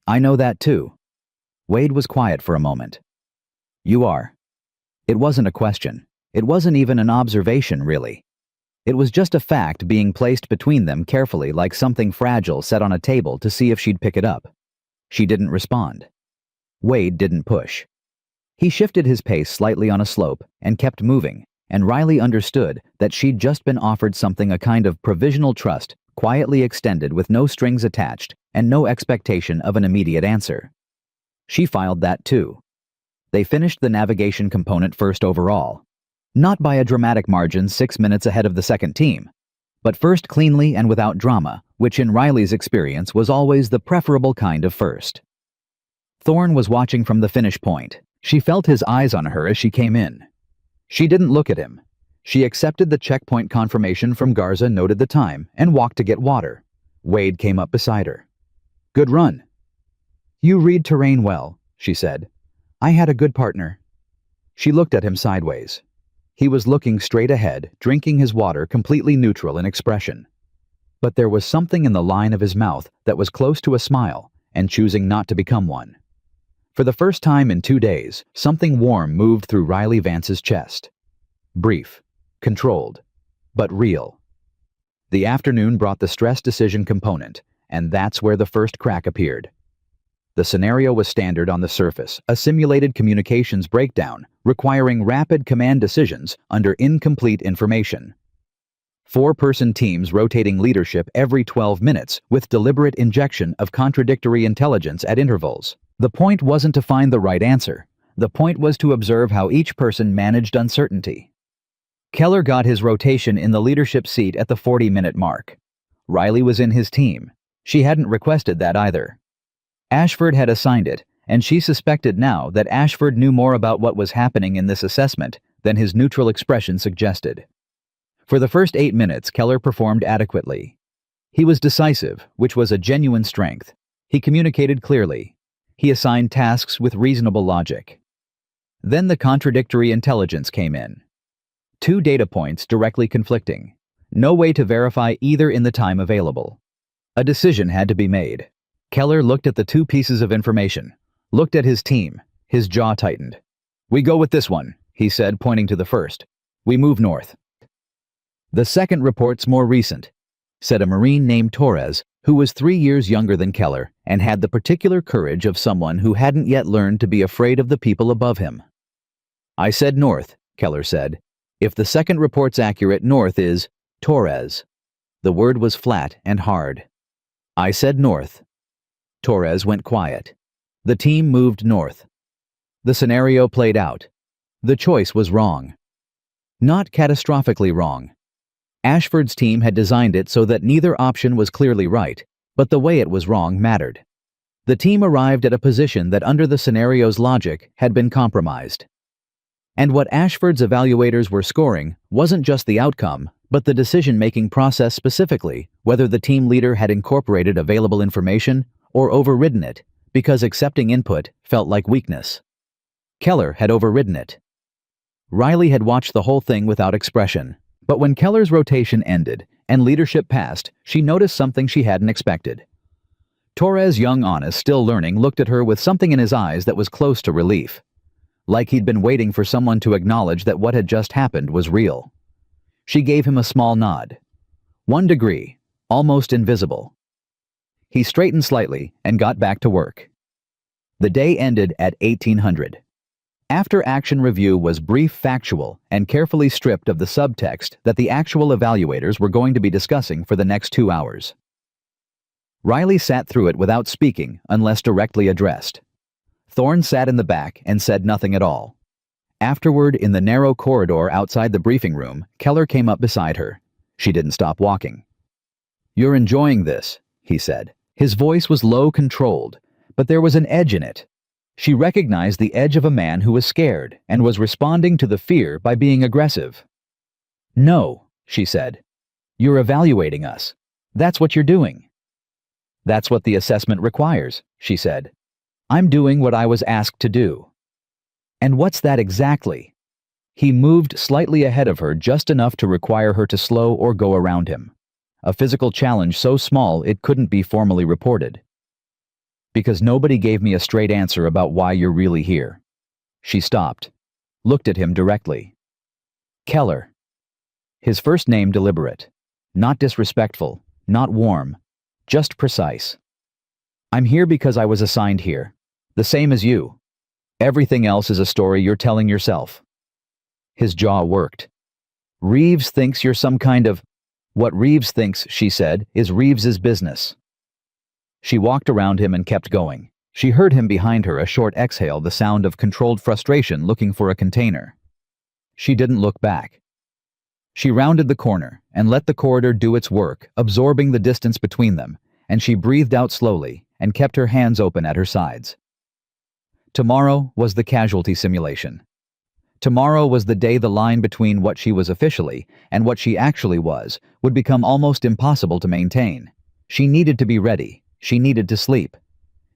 "I know that too." Wade was quiet for a moment. "You are." It wasn't a question. It wasn't even an observation, really. It was just a fact being placed between them carefully like something fragile set on a table to see if she'd pick it up. She didn't respond. Wade didn't push. He shifted his pace slightly on a slope and kept moving, and Riley understood that she'd just been offered something a kind of provisional trust, quietly extended with no strings attached and no expectation of an immediate answer. She filed that too. They finished the navigation component first overall. Not by a dramatic margin 6 minutes ahead of the second team, but first cleanly and without drama, which in Riley's experience was always the preferable kind of first. Thorne was watching from the finish point. She felt his eyes on her as she came in. She didn't look at him. She accepted the checkpoint confirmation from Garza, noted the time, and walked to get water. Wade came up beside her. "Good run." "You read terrain well," she said. "I had a good partner." She looked at him sideways. He was looking straight ahead, drinking his water, completely neutral in expression. But there was something in the line of his mouth that was close to a smile, and choosing not to become one. For the first time in 2 days, something warm moved through Riley Vance's chest. Brief, controlled, but real. The afternoon brought the stress decision component, and that's where the first crack appeared. The scenario was standard on the surface, a simulated communications breakdown requiring rapid command decisions under incomplete information. 4-person teams rotating leadership every 12 minutes with deliberate injection of contradictory intelligence at intervals. The point wasn't to find the right answer. The point was to observe how each person managed uncertainty. Keller got his rotation in the leadership seat at the 40-minute mark. Riley was in his team. She hadn't requested that either. Ashford had assigned it, and she suspected now that Ashford knew more about what was happening in this assessment than his neutral expression suggested. For the first 8 minutes, Keller performed adequately. He was decisive, which was a genuine strength. He communicated clearly. He assigned tasks with reasonable logic. Then the contradictory intelligence came in. 2 data points directly conflicting. No way to verify either in the time available. A decision had to be made. Keller looked at the 2 pieces of information, looked at his team. His jaw tightened. "We go with this one," he said, pointing to the first. "We move north." "The second report's more recent," said a Marine named Torres, who was 3 years younger than Keller and had the particular courage of someone who hadn't yet learned to be afraid of the people above him. "I said north," Keller said. "If the second report's accurate, north is Torres." The word was flat and hard. "I said north." Torres went quiet. The team moved north. The scenario played out. The choice was wrong. Not catastrophically wrong. Ashford's team had designed it so that neither option was clearly right, but the way it was wrong mattered. The team arrived at a position that, under the scenario's logic, had been compromised. And what Ashford's evaluators were scoring wasn't just the outcome, but the decision-making process specifically, whether the team leader had incorporated available information or overridden it, because accepting input felt like weakness. Keller had overridden it. Riley had watched the whole thing without expression, but when Keller's rotation ended and leadership passed, she noticed something she hadn't expected. Torres, young honest, still learning, looked at her with something in his eyes that was close to relief. Like he'd been waiting for someone to acknowledge that what had just happened was real. She gave him a small nod. 1 degree, almost invisible. He straightened slightly and got back to work. The day ended at 1800. After-action review was brief, factual, and carefully stripped of the subtext that the actual evaluators were going to be discussing for the next 2 hours. Riley sat through it without speaking unless directly addressed. Thorne sat in the back and said nothing at all. Afterward, in the narrow corridor outside the briefing room, Keller came up beside her. She didn't stop walking. "You're enjoying this," he said. His voice was low, controlled, but there was an edge in it. She recognized the edge of a man who was scared and was responding to the fear by being aggressive. "No," she said. "You're evaluating us. That's what you're doing." "That's what the assessment requires," she said. "I'm doing what I was asked to do." "And what's that exactly?" He moved slightly ahead of her, just enough to require her to slow or go around him. A physical challenge so small it couldn't be formally reported. "Because nobody gave me a straight answer about why you're really here." She stopped, looked at him directly. "Keller." His first name deliberate. Not disrespectful, not warm, just precise. "I'm here because I was assigned here. The same as you. Everything else is a story you're telling yourself." His jaw worked. "Reeves thinks you're some kind of—" "What Reeves thinks," she said, "is Reeves's business." She walked around him and kept going. She heard him behind her, a short exhale, the sound of controlled frustration looking for a container. She didn't look back. She rounded the corner and let the corridor do its work, absorbing the distance between them, and she breathed out slowly and kept her hands open at her sides. Tomorrow was the casualty simulation. Tomorrow was the day the line between what she was officially and what she actually was would become almost impossible to maintain. She needed to be ready. She needed to sleep.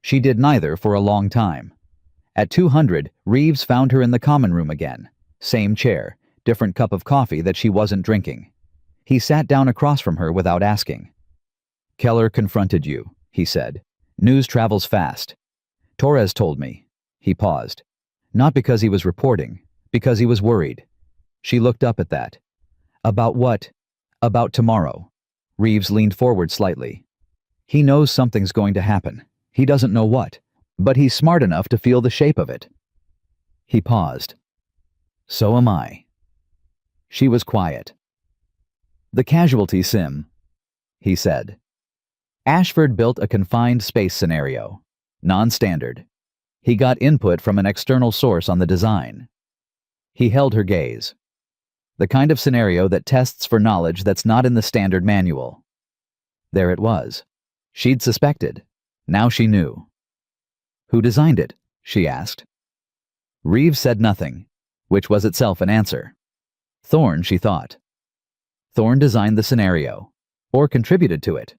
She did neither for a long time. At 200, Reeves found her in the common room again. Same chair, different cup of coffee that she wasn't drinking. He sat down across from her without asking. "Keller confronted you," he said. "News travels fast. Torres told me." He paused. Not because he was reporting, because he was worried. She looked up at that. "About what?" "About tomorrow." Reeves leaned forward slightly. "He knows something's going to happen. He doesn't know what, but he's smart enough to feel the shape of it." He paused. "So am I." She was quiet. "The casualty sim," he said. Ashford built a confined space scenario, non-standard. He got input from an external source on the design. He held her gaze. The kind of scenario that tests for knowledge that's not in the standard manual. There it was. She'd suspected. Now she knew. "Who designed it?" she asked. Reeves said nothing, which was itself an answer. Thorne, she thought. Thorne designed the scenario, or contributed to it.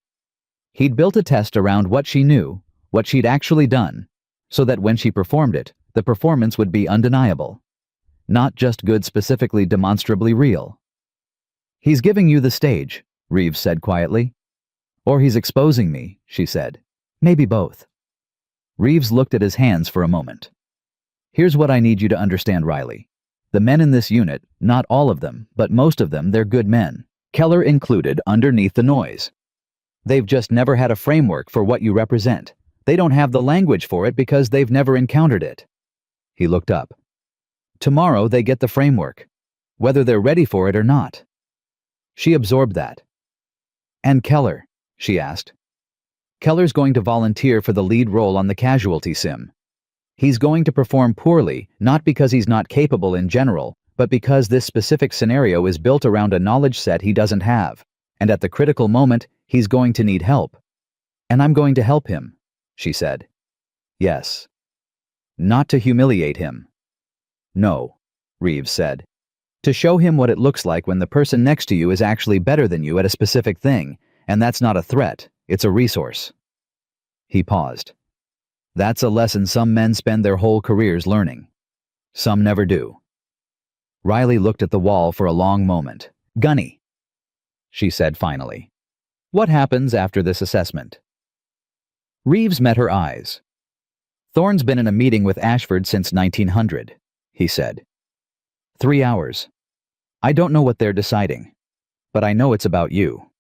He'd built a test around what she knew, what she'd actually done, so that when she performed it, the performance would be undeniable. Not just good, specifically demonstrably real. "He's giving you the stage," Reeves said quietly. "Or he's exposing me," she said. "Maybe both." Reeves looked at his hands for a moment. "Here's what I need you to understand, Riley. The men in this unit, not all of them, but most of them, they're good men. Keller included underneath the noise. They've just never had a framework for what you represent. They don't have the language for it because they've never encountered it." He looked up. "Tomorrow they get the framework, whether they're ready for it or not." She absorbed that. "And Keller?" she asked. "Keller's going to volunteer for the lead role on the casualty sim. He's going to perform poorly, not because he's not capable in general, but because this specific scenario is built around a knowledge set he doesn't have, and at the critical moment, he's going to need help. And I'm going to help him," she said. "Yes. Not to humiliate him." "No," Reeves said. "To show him what it looks like when the person next to you is actually better than you at a specific thing, and that's not a threat, it's a resource." He paused. "That's a lesson some men spend their whole careers learning. Some never do." Riley looked at the wall for a long moment. "Gunny," she said finally. "What happens after this assessment?" Reeves met her eyes. "Thorne's been in a meeting with Ashford since 1900, he said. 3 hours. I don't know what they're deciding, but I know it's about you."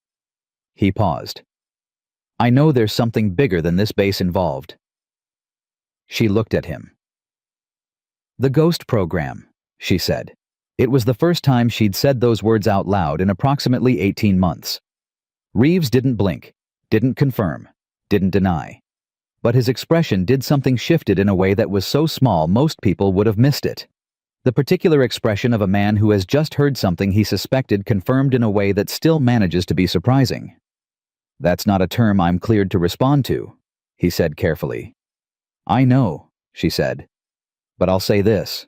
He paused. "I know there's something bigger than this base involved." She looked at him. "The Ghost program," she said. It was the first time she'd said those words out loud in approximately 18 months. Reeves didn't blink, didn't confirm, didn't deny. But his expression did something, shifted in a way that was so small most people would have missed it. The particular expression of a man who has just heard something he suspected confirmed in a way that still manages to be surprising. "That's not a term I'm cleared to respond to," he said carefully. "I know," she said. "But I'll say this."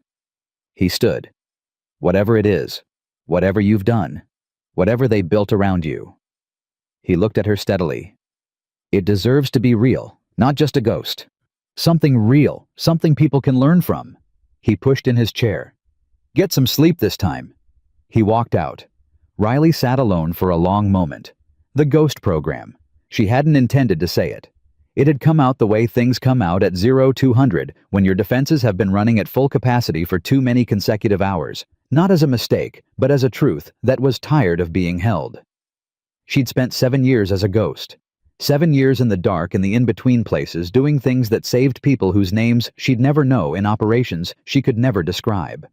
He stood. "Whatever it is, whatever you've done, whatever they built around you." He looked at her steadily. "It deserves to be real, not just a ghost. Something real, something people can learn from." He pushed in his chair. "Get some sleep this time." He walked out. Riley sat alone for a long moment. The Ghost program. She hadn't intended to say it. It had come out the way things come out at 0-200 when your defenses have been running at full capacity for too many consecutive hours, not as a mistake, but as a truth that was tired of being held. She'd spent 7 years as a ghost. 7 years in the dark in the in-between places, doing things that saved people whose names she'd never know in operations she could never describe.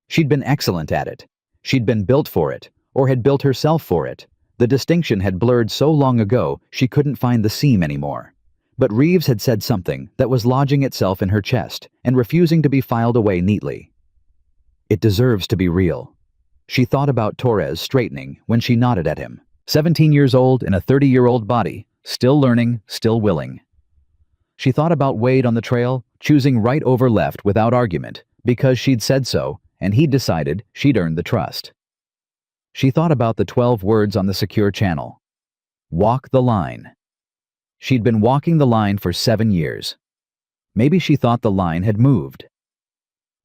She'd been excellent at it. She'd been built for it, or had built herself for it. The distinction had blurred so long ago she couldn't find the seam anymore. But Reeves had said something that was lodging itself in her chest and refusing to be filed away neatly. "It deserves to be real." She thought about Torres straightening when she nodded at him. 17 years old in a 30-year-old body, still learning, still willing. She thought about Wade on the trail, choosing right over left without argument, because she'd said so, and he'd decided she'd earned the trust. She thought about the 12 words on the secure channel. Walk the line. She'd been walking the line for 7 years. Maybe she thought the line had moved.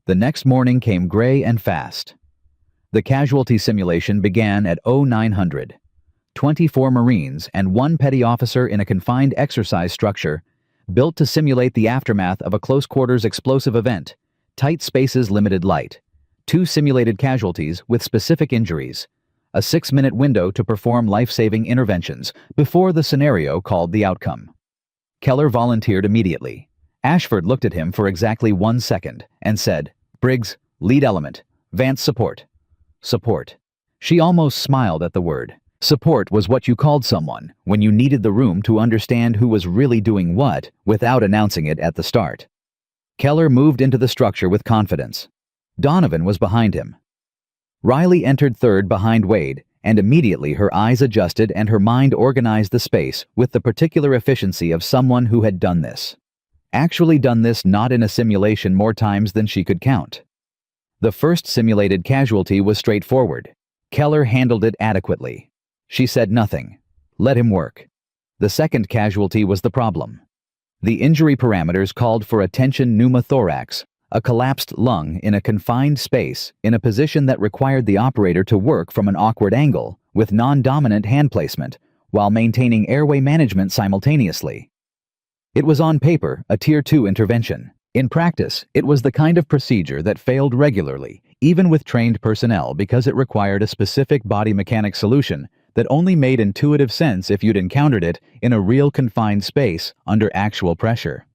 The next morning came gray and fast. The casualty simulation began at 0900. 24 Marines and 1 petty officer in a confined exercise structure, built to simulate the aftermath of a close-quarters explosive event, tight spaces, limited light, 2 simulated casualties with specific injuries, a 6-minute window to perform life-saving interventions before the scenario called the outcome. Keller volunteered immediately. Ashford looked at him for exactly 1 second and said, "Briggs, lead element, Vance support." Support. She almost smiled at the word. Support was what you called someone when you needed the room to understand who was really doing what without announcing it at the start. Keller moved into the structure with confidence. Donovan was behind him. Riley entered third behind Wade, and immediately her eyes adjusted and her mind organized the space with the particular efficiency of someone who had done this. Actually done this, not in a simulation, more times than she could count. The first simulated casualty was straightforward. Keller handled it adequately. She said nothing. Let him work. The second casualty was the problem. The injury parameters called for a tension pneumothorax, a collapsed lung in a confined space in a position that required the operator to work from an awkward angle with non-dominant hand placement while maintaining airway management simultaneously. It was on paper a Tier 2 intervention. In practice, it was the kind of procedure that failed regularly, even with trained personnel, because it required a specific body mechanics solution that only made intuitive sense if you'd encountered it in a real confined space under actual pressure.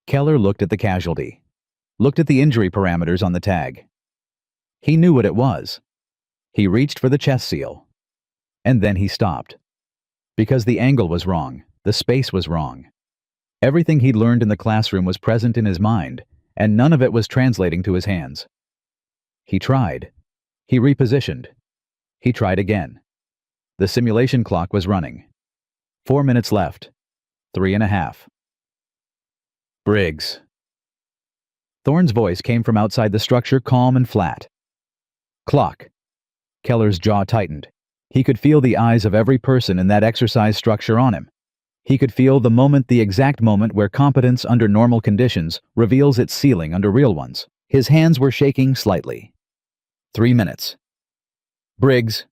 Keller looked at the casualty, looked at the injury parameters on the tag. He knew what it was. He reached for the chest seal. And then he stopped. Because the angle was wrong, the space was wrong. Everything he'd learned in the classroom was present in his mind, and none of it was translating to his hands. He tried. He repositioned. He tried again. The simulation clock was running. 4 minutes left. 3.5. Briggs. Thorne's voice came from outside the structure, calm and flat. Clock. Keller's jaw tightened. He could feel the eyes of every person in that exercise structure on him. He could feel the exact moment where competence under normal conditions reveals its ceiling under real ones. His hands were shaking slightly. 3 minutes. Briggs.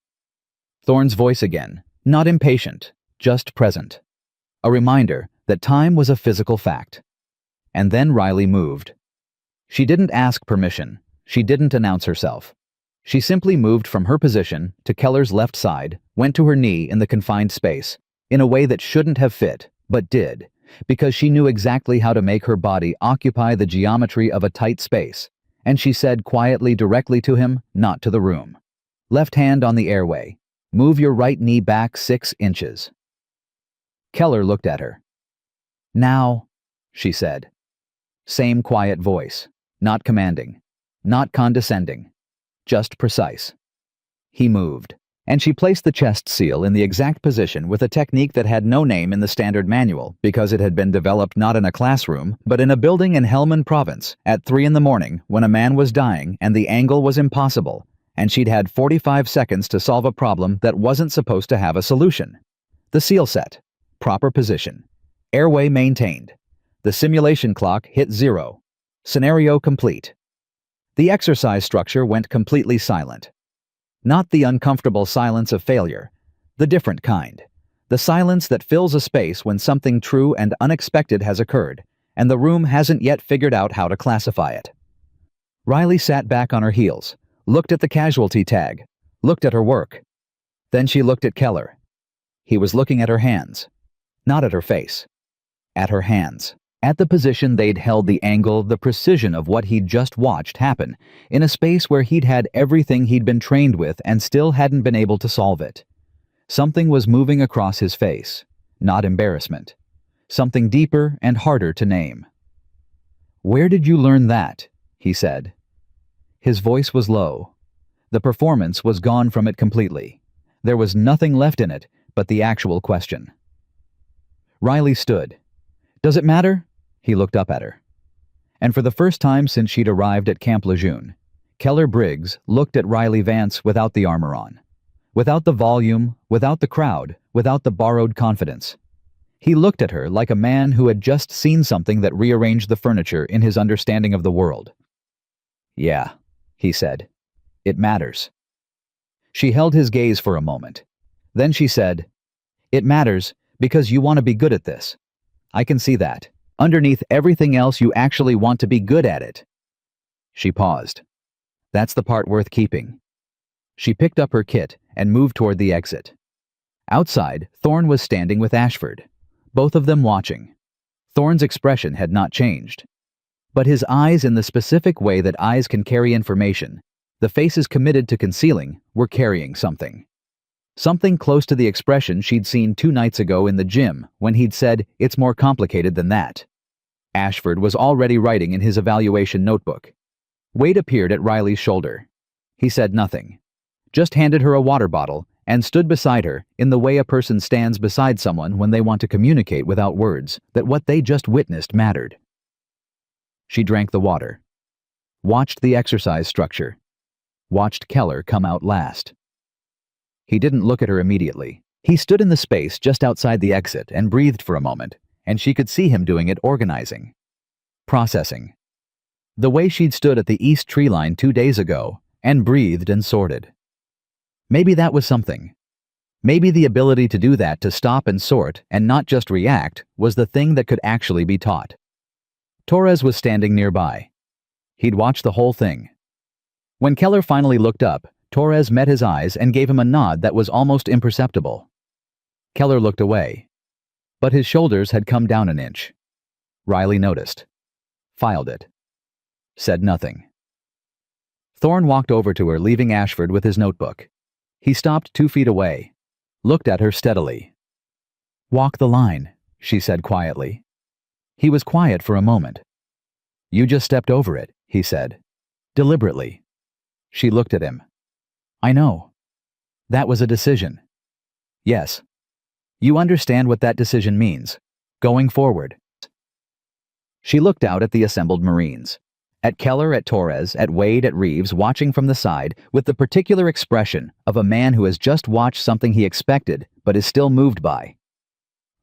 Thorne's voice again, not impatient, just present. A reminder that time was a physical fact. And then Riley moved. She didn't ask permission. She didn't announce herself. She simply moved from her position to Keller's left side, went to her knee in the confined space, in a way that shouldn't have fit, but did, because she knew exactly how to make her body occupy the geometry of a tight space, and she said quietly directly to him, not to the room. Left hand on the airway. Move your right knee back 6 inches. Keller looked at her. Now, she said. Same quiet voice, not commanding, not condescending, just precise. He moved, and she placed the chest seal in the exact position with a technique that had no name in the standard manual because it had been developed not in a classroom but in a building in Helmand Province at 3 in the morning when a man was dying and the angle was impossible, and she'd had 45 seconds to solve a problem that wasn't supposed to have a solution. The seal set, proper position, airway maintained. The simulation clock hit 0. Scenario complete. The exercise structure went completely silent. Not the uncomfortable silence of failure, the different kind. The silence that fills a space when something true and unexpected has occurred, and the room hasn't yet figured out how to classify it. Riley sat back on her heels, looked at the casualty tag, looked at her work. Then she looked at Keller. He was looking at her hands, not at her face, at her hands. At the position they'd held, the angle, the precision of what he'd just watched happen, in a space where he'd had everything he'd been trained with and still hadn't been able to solve it. Something was moving across his face, not embarrassment. Something deeper and harder to name. "Where did you learn that?" he said. His voice was low. The performance was gone from it completely. There was nothing left in it but the actual question. Riley stood. "Does it matter?" He looked up at her. And for the first time since she'd arrived at Camp Lejeune, Keller Briggs looked at Riley Vance without the armor on, without the volume, without the crowd, without the borrowed confidence. He looked at her like a man who had just seen something that rearranged the furniture in his understanding of the world. "Yeah," he said. "It matters." She held his gaze for a moment. Then she said, "It matters because you want to be good at this. I can see that. Underneath everything else, you actually want to be good at it." She paused. "That's the part worth keeping." She picked up her kit and moved toward the exit. Outside, Thorne was standing with Ashford, both of them watching. Thorne's expression had not changed. But his eyes, in the specific way that eyes can carry information, the faces committed to concealing, were carrying something. Something close to the expression she'd seen 2 nights ago in the gym when he'd said, "It's more complicated than that." Ashford was already writing in his evaluation notebook. Wade appeared at Riley's shoulder. He said nothing, just handed her a water bottle and stood beside her in the way a person stands beside someone when they want to communicate without words that what they just witnessed mattered. She drank the water, watched the exercise structure. watched Keller come out last. He didn't look at her immediately. He stood in the space just outside the exit and breathed for a moment, and she could see him doing it, organizing, processing. The way she'd stood at the east tree line 2 days ago, and breathed and sorted. Maybe that was something. Maybe the ability to do that, to stop and sort and not just react, was the thing that could actually be taught. Torres was standing nearby. He'd watched the whole thing. When Keller finally looked up, Torres met his eyes and gave him a nod that was almost imperceptible. Keller looked away, but his shoulders had come down an inch. Riley noticed, filed it, said nothing. Thorne walked over to her, leaving Ashford with his notebook. He stopped 2 feet away, looked at her steadily. "Walk the line," she said quietly. He was quiet for a moment. "You just stepped over it," he said, deliberately. She looked at him. "I know. That was a decision." "Yes. You understand what that decision means, going forward." She looked out at the assembled Marines. At Keller, at Torres, at Wade, at Reeves, watching from the side, with the particular expression of a man who has just watched something he expected but is still moved by.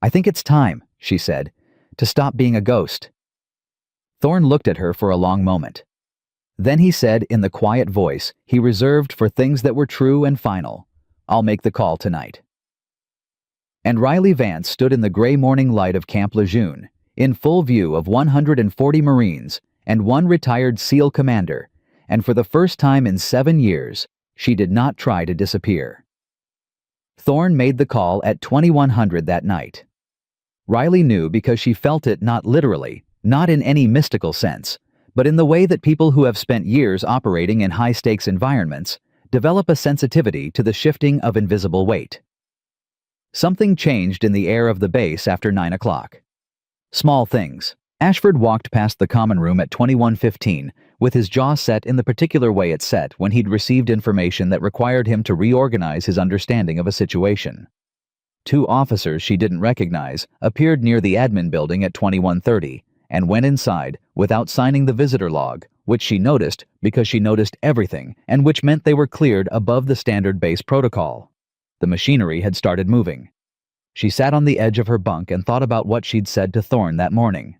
"I think it's time," she said, "to stop being a ghost." Thorne looked at her for a long moment. Then he said in the quiet voice he reserved for things that were true and final, "I'll make the call tonight." And Riley Vance stood in the gray morning light of Camp Lejeune, in full view of 140 Marines and 1 retired SEAL commander, and for the first time in 7 years, she did not try to disappear. Thorne made the call at 2100 that night. Riley knew because she felt it, not literally, not in any mystical sense, but in the way that people who have spent years operating in high-stakes environments develop a sensitivity to the shifting of invisible weight. Something changed in the air of the base after 9 o'clock. Small things. Ashford walked past the common room at 21:15 with his jaw set in the particular way it set when he'd received information that required him to reorganize his understanding of a situation. 2 officers she didn't recognize appeared near the admin building at 21:30 and went inside without signing the visitor log, which she noticed because she noticed everything and which meant they were cleared above the standard base protocol. The machinery had started moving. She sat on the edge of her bunk and thought about what she'd said to Thorne that morning.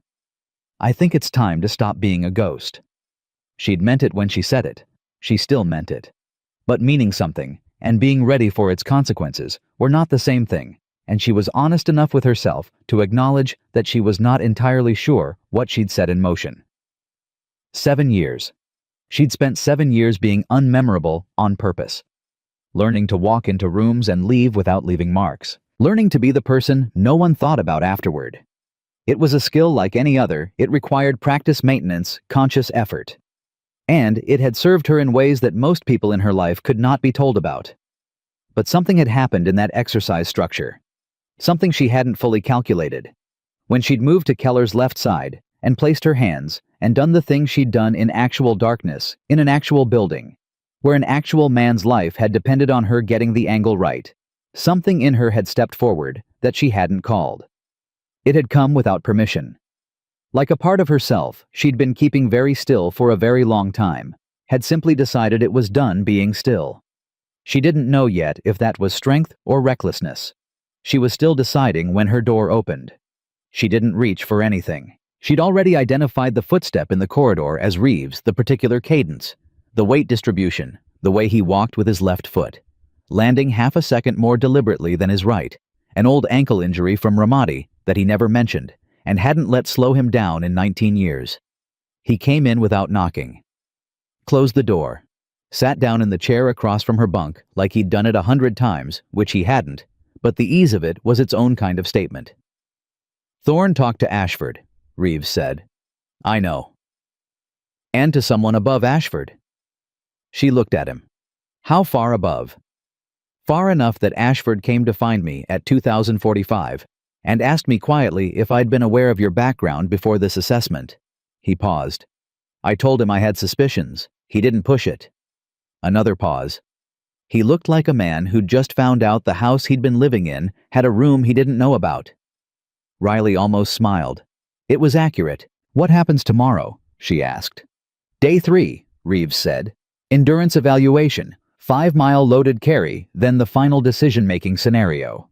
"I think it's time to stop being a ghost." She'd meant it when she said it. She still meant it. But meaning something and being ready for its consequences were not the same thing, and she was honest enough with herself to acknowledge that she was not entirely sure what she'd set in motion. 7 years. She'd spent 7 years being unmemorable on purpose. Learning to walk into rooms and leave without leaving marks. Learning to be the person no one thought about afterward. It was a skill like any other. It required practice, maintenance, conscious effort. And it had served her in ways that most people in her life could not be told about. But something had happened in that exercise structure. Something she hadn't fully calculated. When she'd moved to Keller's left side and placed her hands and done the things she'd done in actual darkness, in an actual building, where an actual man's life had depended on her getting the angle right, something in her had stepped forward that she hadn't called. It had come without permission. Like a part of herself she'd been keeping very still for a very long time, had simply decided it was done being still. She didn't know yet if that was strength or recklessness. She was still deciding when her door opened. She didn't reach for anything. She'd already identified the footstep in the corridor as Reeves, the particular cadence, the weight distribution, the way he walked with his left foot, landing half a second more deliberately than his right, an old ankle injury from Ramadi that he never mentioned and hadn't let slow him down in 19 years. He came in without knocking, closed the door, sat down in the chair across from her bunk like he'd done it 100 times, which he hadn't, but the ease of it was its own kind of statement. "Thorne talked to Ashford," Reeves said. "I know." "And to someone above Ashford." She looked at him. "How far above?" "Far enough that Ashford came to find me at 2045 and asked me quietly if I'd been aware of your background before this assessment." He paused. "I told him I had suspicions. He didn't push it." Another pause. He looked like a man who'd just found out the house he'd been living in had a room he didn't know about. Riley almost smiled. It was accurate. "What happens tomorrow?" she asked. "Day 3, Reeves said. Endurance evaluation, 5-mile loaded carry, then the final decision-making scenario.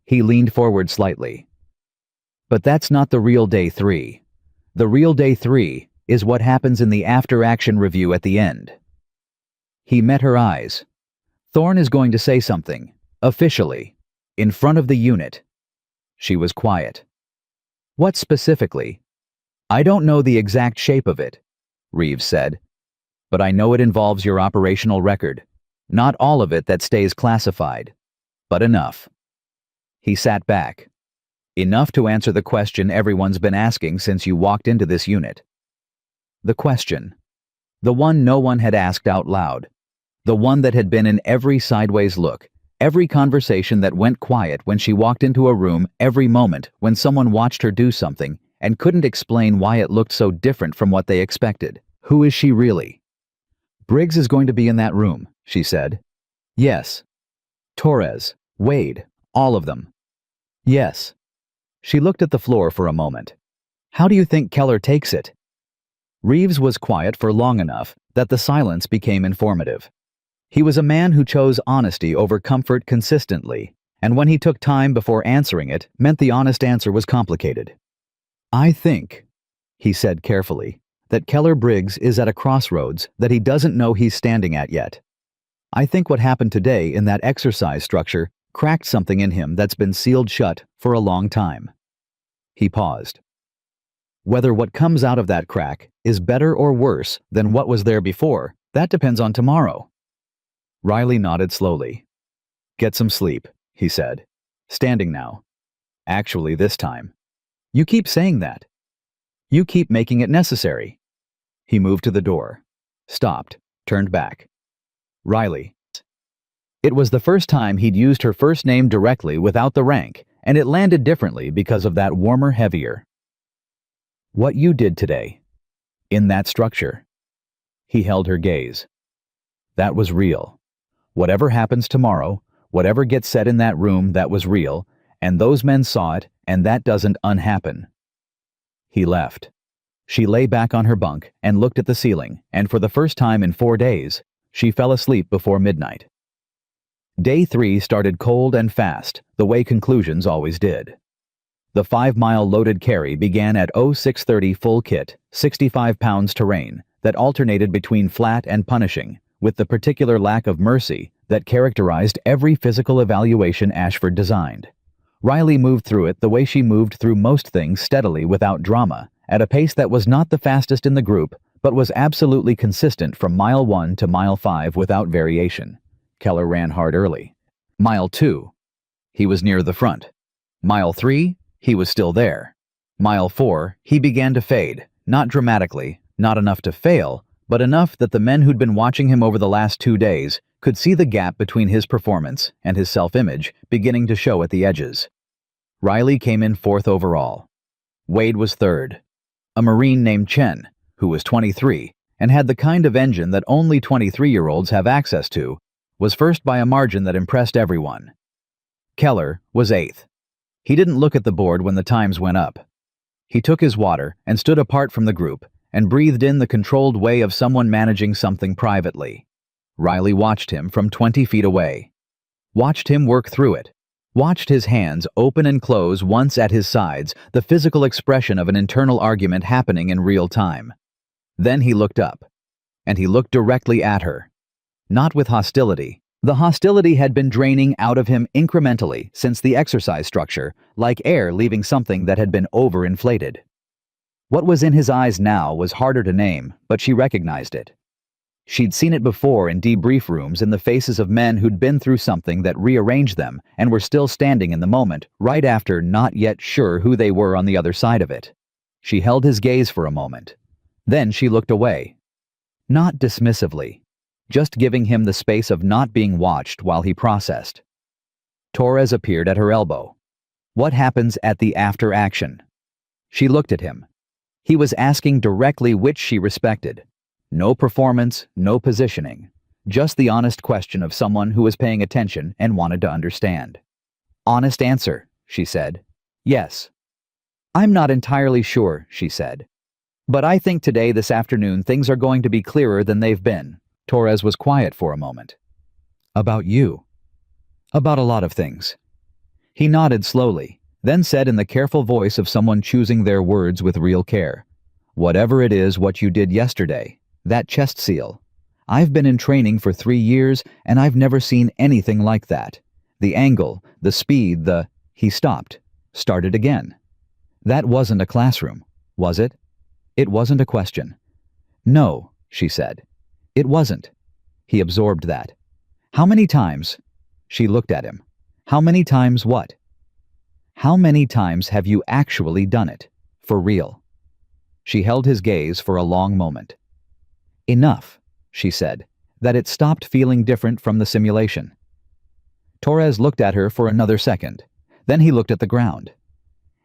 He leaned forward slightly. But that's not the real day 3. The real day 3 is what happens in the after-action review at the end. He met her eyes. Thorne is going to say something, officially, in front of the unit. She was quiet. What specifically? I don't know the exact shape of it, Reeves said. But I know it involves your operational record. Not all of it that stays classified, but enough. He sat back. Enough to answer the question everyone's been asking since you walked into this unit. The question. The one no one had asked out loud. The one that had been in every sideways look, every conversation that went quiet when she walked into a room, every moment when someone watched her do something and couldn't explain why it looked so different from what they expected. Who is she really? Briggs is going to be in that room, she said. Yes. Torres, Wade, all of them. Yes. She looked at the floor for a moment. How do you think Keller takes it? Reeves was quiet for long enough that the silence became informative. He was a man who chose honesty over comfort consistently, and when he took time before answering it, meant the honest answer was complicated. I think, he said carefully, that Keller Briggs is at a crossroads that he doesn't know he's standing at yet. I think what happened today in that exercise structure cracked something in him that's been sealed shut for a long time. He paused. Whether what comes out of that crack is better or worse than what was there before, that depends on tomorrow. Riley nodded slowly. Get some sleep, he said. Standing now. Actually, this time. You keep saying that. You keep making it necessary. He moved to the door. Stopped. Turned back. Riley. It was the first time he'd used her first name directly without the rank, and it landed differently because of that warmer, heavier. What you did today. In that structure. He held her gaze. That was real. Whatever happens tomorrow, whatever gets said in that room, that was real, and those men saw it, and that doesn't unhappen. He left. She lay back on her bunk and looked at the ceiling, and for the first time in 4 days, she fell asleep before midnight. Day 3 started cold and fast, the way conclusions always did. The 5-mile loaded carry began at 0630 full kit, 65 pounds terrain, that alternated between flat and punishing, with the particular lack of mercy that characterized every physical evaluation Ashford designed. Riley moved through it the way she moved through most things, steadily without drama, at a pace that was not the fastest in the group, but was absolutely consistent from mile 1 to mile 5 without variation. Keller ran hard early. Mile 2, he was near the front. Mile 3, he was still there. Mile 4, he began to fade, not dramatically, not enough to fail, but enough that the men who'd been watching him over the last 2 days could see the gap between his performance and his self-image beginning to show at the edges. Riley came in 4th overall. Wade was 3rd. A Marine named Chen, who was 23 and had the kind of engine that only 23-year-olds have access to, was first by a margin that impressed everyone. Keller was 8th. He didn't look at the board when the times went up. He took his water and stood apart from the group and breathed in the controlled way of someone managing something privately. Riley watched him from 20 feet away. Watched him work through it. Watched his hands open and close once at his sides, the physical expression of an internal argument happening in real time. Then he looked up. And he looked directly at her. Not with hostility. The hostility had been draining out of him incrementally since the exercise structure, like air leaving something that had been overinflated. What was in his eyes now was harder to name, but she recognized it. She'd seen it before in debrief rooms in the faces of men who'd been through something that rearranged them and were still standing in the moment, right after not yet sure who they were on the other side of it. She held his gaze for a moment. Then she looked away. Not dismissively, just giving him the space of not being watched while he processed. Torres appeared at her elbow. What happens at the after action? She looked at him. He was asking directly which she respected. No performance, no positioning. Just the honest question of someone who was paying attention and wanted to understand. Honest answer, she said. Yes. I'm not entirely sure, she said. But I think today, this afternoon, things are going to be clearer than they've been. Torres was quiet for a moment. About you. About a lot of things. He nodded slowly, then said in the careful voice of someone choosing their words with real care. Whatever it is what you did yesterday, that chest seal. I've been in training for 3 years and I've never seen anything like that. The angle, the speed, He stopped, started again. That wasn't a classroom, was it? It wasn't a question. No, she said. It wasn't. He absorbed that. How many times? She looked at him. How many times what? How many times have you actually done it? For real? She held his gaze for a long moment. Enough, she said, that it stopped feeling different from the simulation. Torres looked at her for another second. Then he looked at the ground.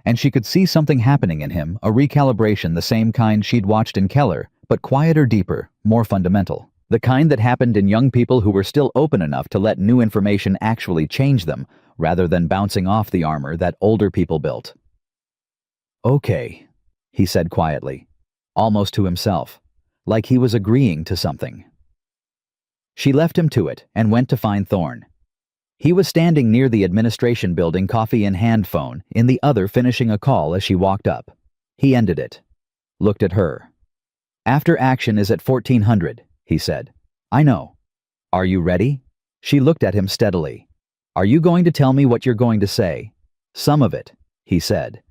And she could see something happening in him, a recalibration the same kind she'd watched in Keller, but quieter, deeper, more fundamental. The kind that happened in young people who were still open enough to let new information actually change them, rather than bouncing off the armor that older people built. Okay, he said quietly, almost to himself, like he was agreeing to something. She left him to it and went to find Thorne. He was standing near the administration building, coffee in hand, phone in the other, finishing a call as she walked up. He ended it. Looked at her. After action is at 1400, he said. I know. Are you ready? She looked at him steadily. Are you going to tell me what you're going to say? Some of it, he said.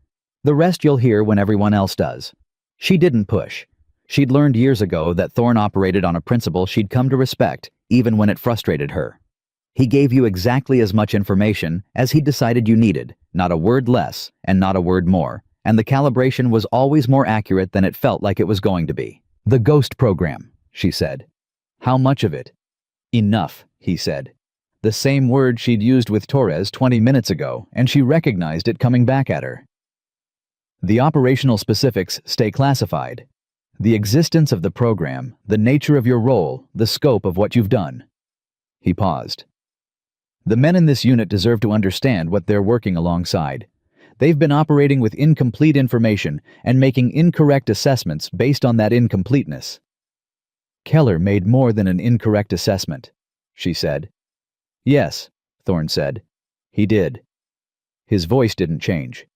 The rest you'll hear when everyone else does. She didn't push. She'd learned years ago that Thorne operated on a principle she'd come to respect, even when it frustrated her. He gave you exactly as much information as he decided you needed, not a word less and not a word more, and the calibration was always more accurate than it felt like it was going to be. The ghost program, she said. How much of it? Enough, he said. The same word she'd used with Torres 20 minutes ago, and she recognized it coming back at her. The operational specifics stay classified. The existence of the program, the nature of your role, the scope of what you've done. He paused. The men in this unit deserve to understand what they're working alongside. They've been operating with incomplete information and making incorrect assessments based on that incompleteness. Keller made more than an incorrect assessment, she said. Yes, Thorne said. He did. His voice didn't change.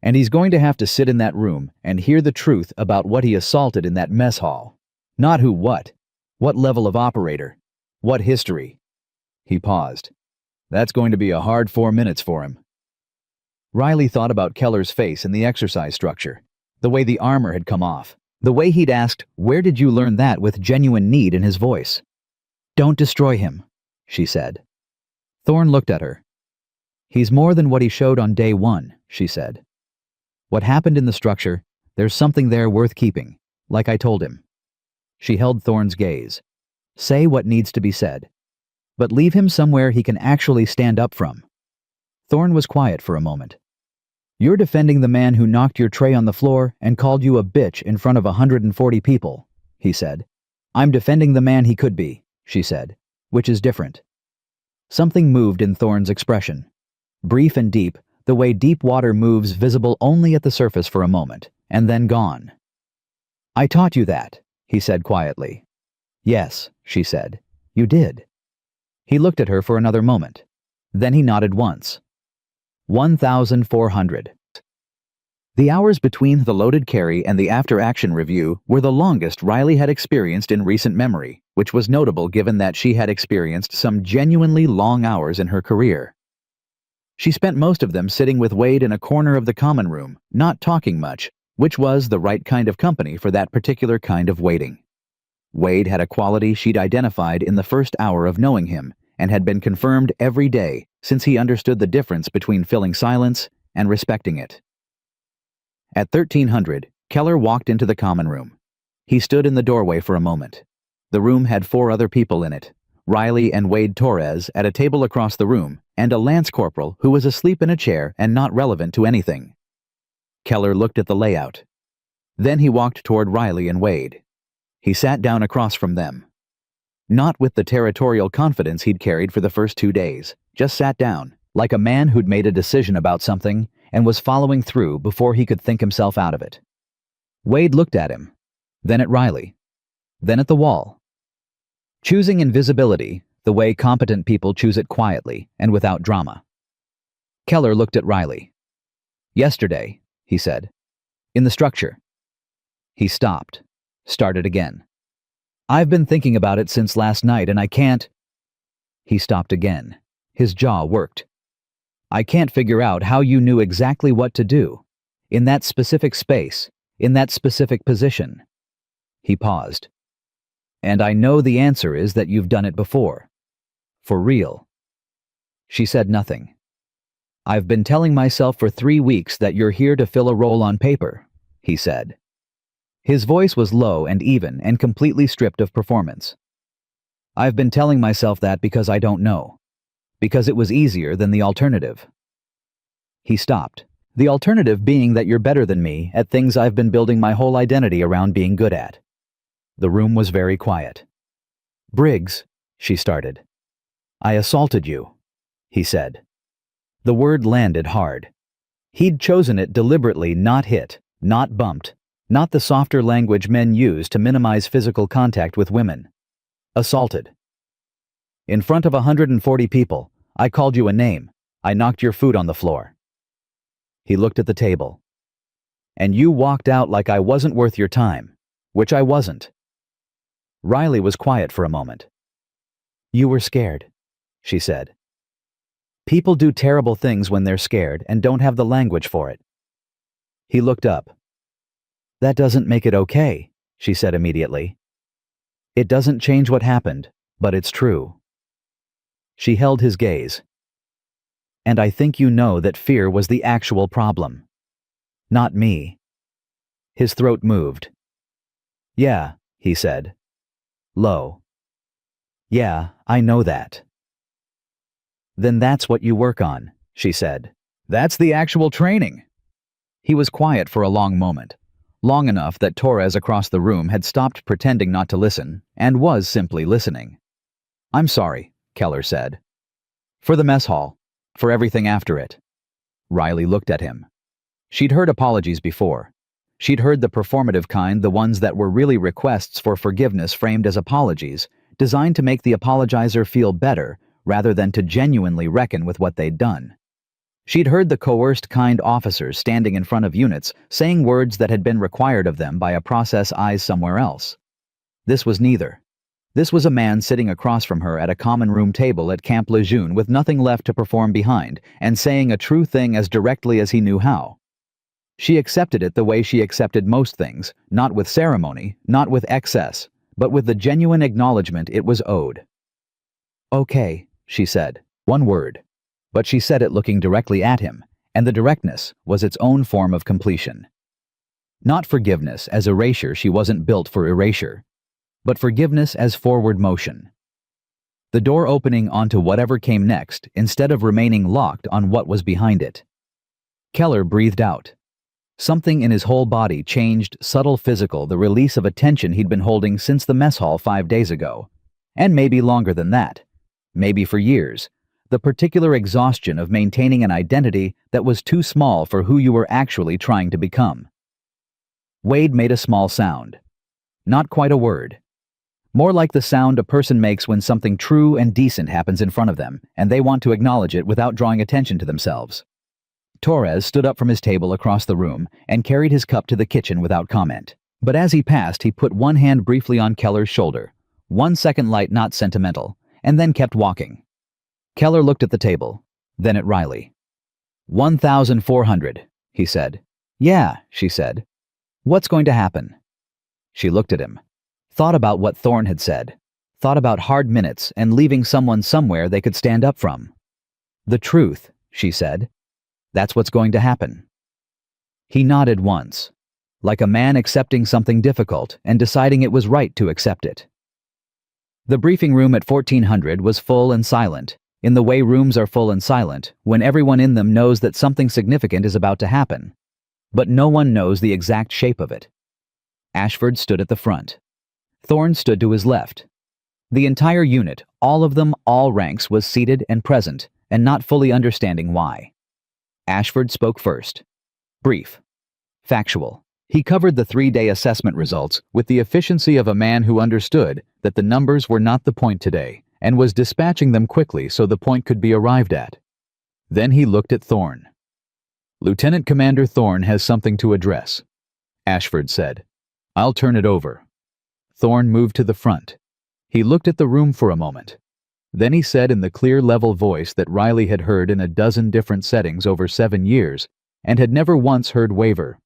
And he's going to have to sit in that room and hear the truth about what he assaulted in that mess hall. Not who, what level of operator, what history. He paused. That's going to be a hard 4 minutes for him. Riley thought about Keller's face in the exercise structure, the way the armor had come off, the way he'd asked, "Where did you learn that?" with genuine need in his voice. Don't destroy him, she said. Thorne looked at her. He's more than what he showed on day 1, she said. What happened in the structure, there's something there worth keeping, like I told him. She held Thorne's gaze. Say what needs to be said. But leave him somewhere he can actually stand up from. Thorne was quiet for a moment. You're defending the man who knocked your tray on the floor and called you a bitch in front of 140 people, he said. I'm defending the man he could be, she said, which is different. Something moved in Thorne's expression. Brief and deep, the way deep water moves, visible only at the surface for a moment, and then gone. I taught you that, he said quietly. Yes, she said. You did. He looked at her for another moment. Then he nodded once. 1,400. The hours between the loaded carry and the after-action review were the longest Riley had experienced in recent memory, which was notable given that she had experienced some genuinely long hours in her career. She spent most of them sitting with Wade in a corner of the common room, not talking much, which was the right kind of company for that particular kind of waiting. Wade had a quality she'd identified in the first hour of knowing him, and had been confirmed every day since he understood the difference between filling silence and respecting it. At 1300, Keller walked into the common room. He stood in the doorway for a moment. The room had 4 other people in it, Riley and Wade Torres at a table across the room, and a lance corporal who was asleep in a chair and not relevant to anything. Keller looked at the layout. Then he walked toward Riley and Wade. He sat down across from them. Not with the territorial confidence he'd carried for the first 2 days, just sat down, like a man who'd made a decision about something and was following through before he could think himself out of it. Wade looked at him, then at Riley, then at the wall. Choosing invisibility, the way competent people choose it quietly and without drama. Keller looked at Riley. Yesterday, he said. In the structure. He stopped. Started again. I've been thinking about it since last night and I can't. He stopped again. His jaw worked. I can't figure out how you knew exactly what to do. In that specific space, in that specific position. He paused. And I know the answer is that you've done it before. For real. She said nothing. I've been telling myself for 3 weeks that you're here to fill a role on paper, he said. His voice was low and even and completely stripped of performance. I've been telling myself that because I don't know. Because it was easier than the alternative. He stopped. The alternative being that you're better than me at things I've been building my whole identity around being good at. The room was very quiet. Briggs, she started. I assaulted you, he said. The word landed hard. He'd chosen it deliberately, not hit, not bumped, not the softer language men use to minimize physical contact with women. Assaulted. In front of 140 people, I called you a name. I knocked your food on the floor. He looked at the table. And you walked out like I wasn't worth your time, which I wasn't. Riley was quiet for a moment. You were scared, she said. People do terrible things when they're scared and don't have the language for it. He looked up. That doesn't make it okay, she said immediately. It doesn't change what happened, but it's true. She held his gaze. And I think you know that fear was the actual problem. Not me. His throat moved. Yeah, he said. Low. Yeah, I know that. Then that's what you work on, she said. That's the actual training. He was quiet for a long moment, long enough that Torres across the room had stopped pretending not to listen and was simply listening. I'm sorry, Keller said. For the mess hall, for everything after it. Riley looked at him. She'd heard apologies before. She'd heard the performative kind, the ones that were really requests for forgiveness framed as apologies, designed to make the apologizer feel better rather than to genuinely reckon with what they'd done. She'd heard the coerced kind officers standing in front of units saying words that had been required of them by a process eyes somewhere else. This was neither. This was a man sitting across from her at a common room table at Camp Lejeune with nothing left to perform behind and saying a true thing as directly as he knew how. She accepted it the way she accepted most things, not with ceremony, not with excess, but with the genuine acknowledgement it was owed. Okay, she said, one word. But she said it looking directly at him, and the directness was its own form of completion. Not forgiveness as erasure, she wasn't built for erasure, but forgiveness as forward motion. The door opening onto whatever came next instead of remaining locked on what was behind it. Keller breathed out. Something in his whole body changed, subtle physical, the release of a tension he'd been holding since the mess hall 5 days ago, and maybe longer than that. Maybe for years, the particular exhaustion of maintaining an identity that was too small for who you were actually trying to become. Wade made a small sound. Not quite a word. More like the sound a person makes when something true and decent happens in front of them, and they want to acknowledge it without drawing attention to themselves. Torres stood up from his table across the room and carried his cup to the kitchen without comment. But as he passed, he put one hand briefly on Keller's shoulder, 1 second light, not sentimental, and then kept walking. Keller looked at the table, then at Riley. 1,400, he said. Yeah, she said. What's going to happen? She looked at him. Thought about what Thorne had said. Thought about hard minutes and leaving someone somewhere they could stand up from. The truth, she said. That's what's going to happen. He nodded once, like a man accepting something difficult and deciding it was right to accept it. The briefing room at 1400 was full and silent, in the way rooms are full and silent when everyone in them knows that something significant is about to happen. But no one knows the exact shape of it. Ashford stood at the front. Thorne stood to his left. The entire unit, all of them, all ranks, was seated and present, and not fully understanding why. Ashford spoke first. Brief. Factual. He covered the 3-day assessment results with the efficiency of a man who understood that the numbers were not the point today and was dispatching them quickly so the point could be arrived at. Then he looked at Thorne. "Lieutenant Commander Thorne has something to address," Ashford said. "I'll turn it over." Thorne moved to the front. He looked at the room for a moment. Then he said in the clear, level voice that Riley had heard in a dozen different settings over 7 years and had never once heard waver.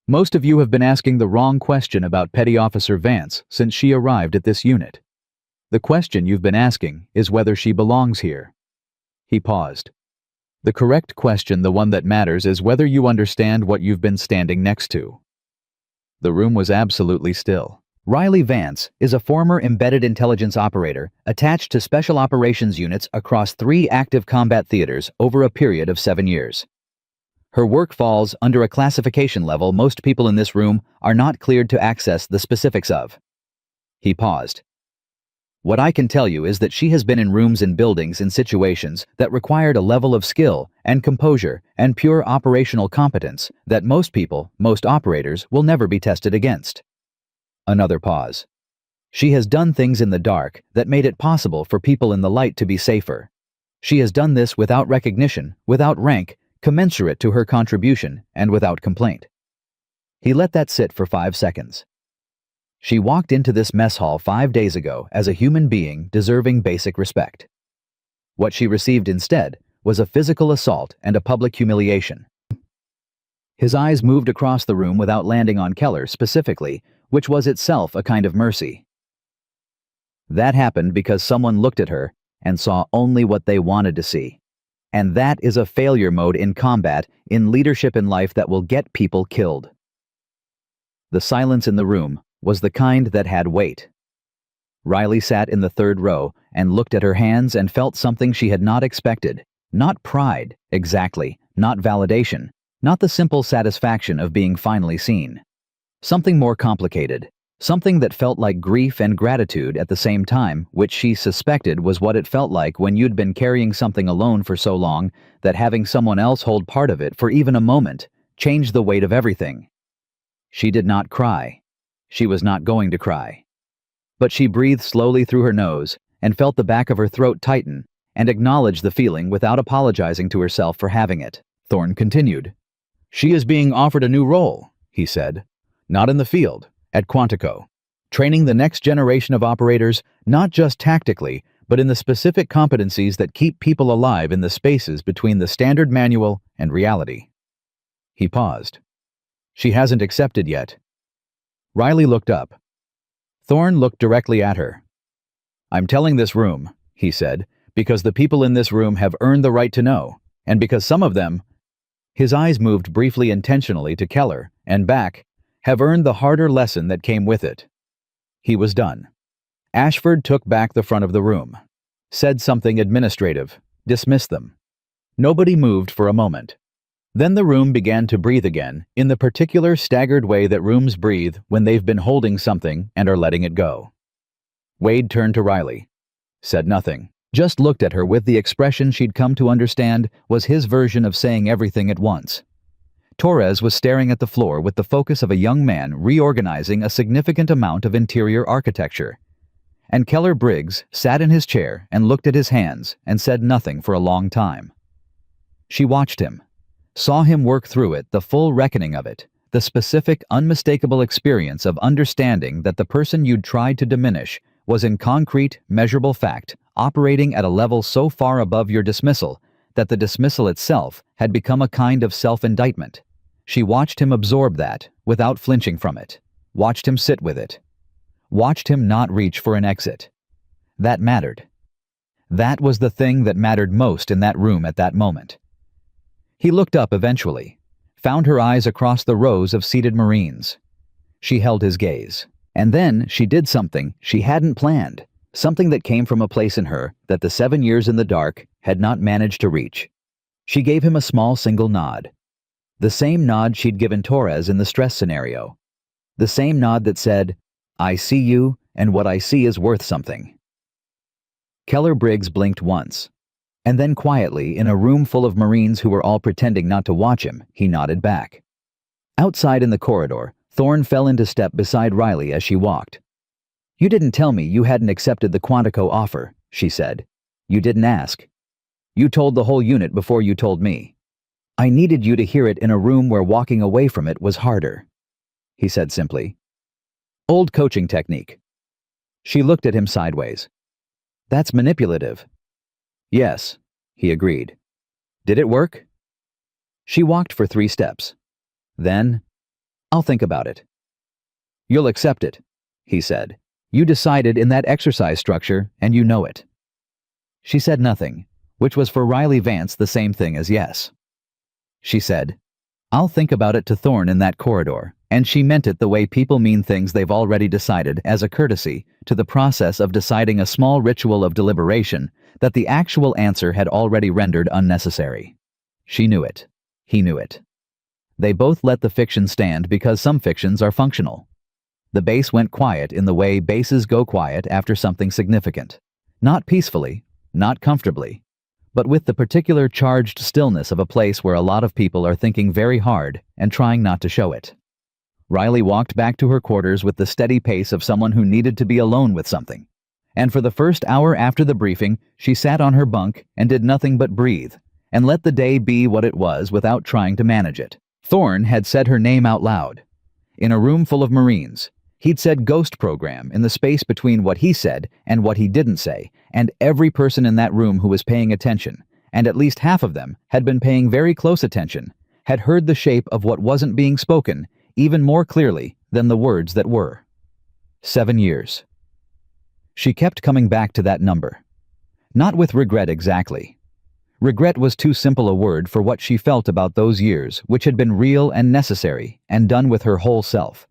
"Most of you have been asking the wrong question about Petty Officer Vance since she arrived at this unit. The question you've been asking is whether she belongs here." He paused. "The correct question, the one that matters, is whether you understand what you've been standing next to." The room was absolutely still. Riley Vance is a former embedded intelligence operator attached to special operations units across 3 active combat theaters over a period of 7 years. Her work falls under a classification level most people in this room are not cleared to access the specifics of. He paused. "What I can tell you is that she has been in rooms and buildings in situations that required a level of skill and composure and pure operational competence that most people, most operators, will never be tested against." Another pause. "She has done things in the dark that made it possible for people in the light to be safer. She has done this without recognition, without rank, commensurate to her contribution, and without complaint." He let that sit for 5 seconds. "She walked into this mess hall 5 days ago as a human being deserving basic respect. What she received instead was a physical assault and a public humiliation." His eyes moved across the room without landing on Keller specifically, which was itself a kind of mercy. "That happened because someone looked at her and saw only what they wanted to see. And that is a failure mode in combat, in leadership in life that will get people killed." The silence in the room was the kind that had weight. Riley sat in the 3rd row and looked at her hands and felt something she had not expected. Not pride, exactly, not validation, not the simple satisfaction of being finally seen. Something more complicated, something that felt like grief and gratitude at the same time, which she suspected was what it felt like when you'd been carrying something alone for so long that having someone else hold part of it for even a moment changed the weight of everything. She did not cry. She was not going to cry. But she breathed slowly through her nose and felt the back of her throat tighten and acknowledged the feeling without apologizing to herself for having it. Thorne continued. "She is being offered a new role," he said. "Not in the field, at Quantico. Training the next generation of operators, not just tactically, but in the specific competencies that keep people alive in the spaces between the standard manual and reality." He paused. "She hasn't accepted yet." Riley looked up. Thorne looked directly at her. "I'm telling this room," he said, "because the people in this room have earned the right to know, and because some of them—" his eyes moved briefly intentionally to Keller and back, "have earned the harder lesson that came with it." He was done. Ashford took back the front of the room, said something administrative, dismissed them. Nobody moved for a moment. Then the room began to breathe again, in the particular staggered way that rooms breathe when they've been holding something and are letting it go. Wade turned to Riley, said nothing, just looked at her with the expression she'd come to understand was his version of saying everything at once. Torres was staring at the floor with the focus of a young man reorganizing a significant amount of interior architecture. And Keller Briggs sat in his chair and looked at his hands and said nothing for a long time. She watched him, saw him work through it, the full reckoning of it, the specific, unmistakable experience of understanding that the person you'd tried to diminish was in concrete, measurable fact, operating at a level so far above your dismissal that the dismissal itself had become a kind of self-indictment. She watched him absorb that, without flinching from it, watched him sit with it, watched him not reach for an exit. That mattered. That was the thing that mattered most in that room at that moment. He looked up eventually, found her eyes across the rows of seated Marines. She held his gaze. And then she did something she hadn't planned, something that came from a place in her that the 7 years in the dark had not managed to reach. She gave him a small single nod. The same nod she'd given Torres in the stress scenario. The same nod that said, "I see you, and what I see is worth something." Keller Briggs blinked once. And then quietly, in a room full of Marines who were all pretending not to watch him, he nodded back. Outside in the corridor, Thorne fell into step beside Riley as she walked. "You didn't tell me you hadn't accepted the Quantico offer," she said. "You didn't ask. You told the whole unit before you told me. I needed you to hear it in a room where walking away from it was harder," he said simply. "Old coaching technique." She looked at him sideways. "That's manipulative." "Yes," he agreed. "Did it work?" She walked for 3 steps. Then, "I'll think about it." "You'll accept it," he said. "You decided in that exercise structure, and you know it." She said nothing, which was for Riley Vance the same thing as yes. She said, "I'll think about it" to Thorne in that corridor, and she meant it the way people mean things they've already decided as a courtesy to the process of deciding a small ritual of deliberation that the actual answer had already rendered unnecessary. She knew it. He knew it. They both let the fiction stand because some fictions are functional. The base went quiet in the way bases go quiet after something significant. Not peacefully, not comfortably, but with the particular charged stillness of a place where a lot of people are thinking very hard and trying not to show it. Riley walked back to her quarters with the steady pace of someone who needed to be alone with something. And for the first hour after the briefing, she sat on her bunk and did nothing but breathe, and let the day be what it was without trying to manage it. Thorne had said her name out loud. In a room full of Marines, he'd said "ghost program" in the space between what he said and what he didn't say, and every person in that room who was paying attention, and at least half of them had been paying very close attention, had heard the shape of what wasn't being spoken even more clearly than the words that were. 7 years. She kept coming back to that number. Not with regret exactly. Regret was too simple a word for what she felt about those years, which had been real and necessary and done with her whole self.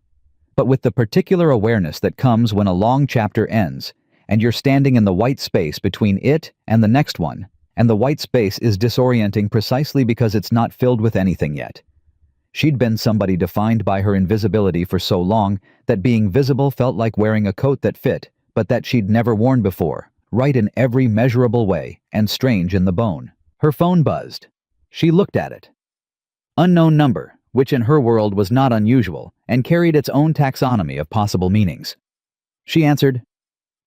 But with the particular awareness that comes when a long chapter ends, and you're standing in the white space between it and the next one, and the white space is disorienting precisely because it's not filled with anything yet. She'd been somebody defined by her invisibility for so long that being visible felt like wearing a coat that fit, but that she'd never worn before, right in every measurable way, and strange in the bone. Her phone buzzed. She looked at it. Unknown number, which in her world was not unusual, and carried its own taxonomy of possible meanings. She answered,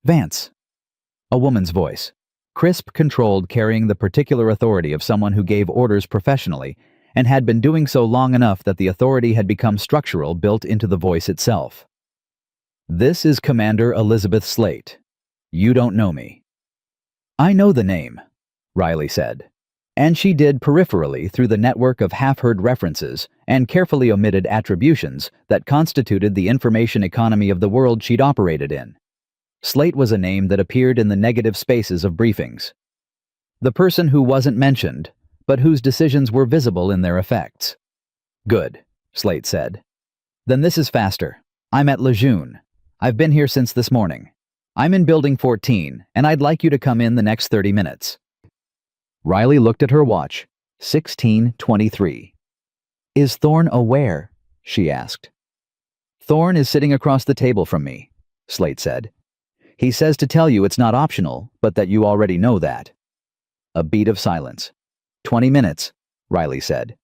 "Vance." A woman's voice. Crisp, controlled, carrying the particular authority of someone who gave orders professionally, and had been doing so long enough that the authority had become structural, built into the voice itself. "This is Commander Elizabeth Slate. You don't know me." "I know the name," Riley said. And she did peripherally through the network of half-heard references and carefully omitted attributions that constituted the information economy of the world she'd operated in. Slate was a name that appeared in the negative spaces of briefings. The person who wasn't mentioned, but whose decisions were visible in their effects. "Good," Slate said. "Then this is faster. I'm at Lejeune. I've been here since this morning. I'm in Building 14, and I'd like you to come in the next 30 minutes. Riley looked at her watch. 16:23. "Is Thorne aware?" she asked. "Thorne is sitting across the table from me," Slate said. "He says to tell you it's not optional, but that you already know that." A beat of silence. 20 minutes, Riley said.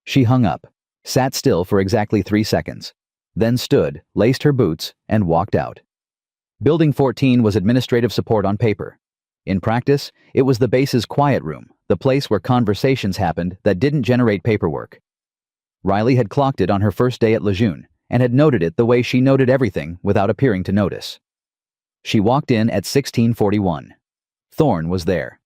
She hung up, sat still for exactly 3 seconds, then stood, laced her boots, and walked out. Building 14 was administrative support on paper. In practice, it was the base's quiet room, the place where conversations happened that didn't generate paperwork. Riley had clocked it on her first day at Lejeune, and had noted it the way she noted everything without appearing to notice. She walked in at 16:41. Thorne was there.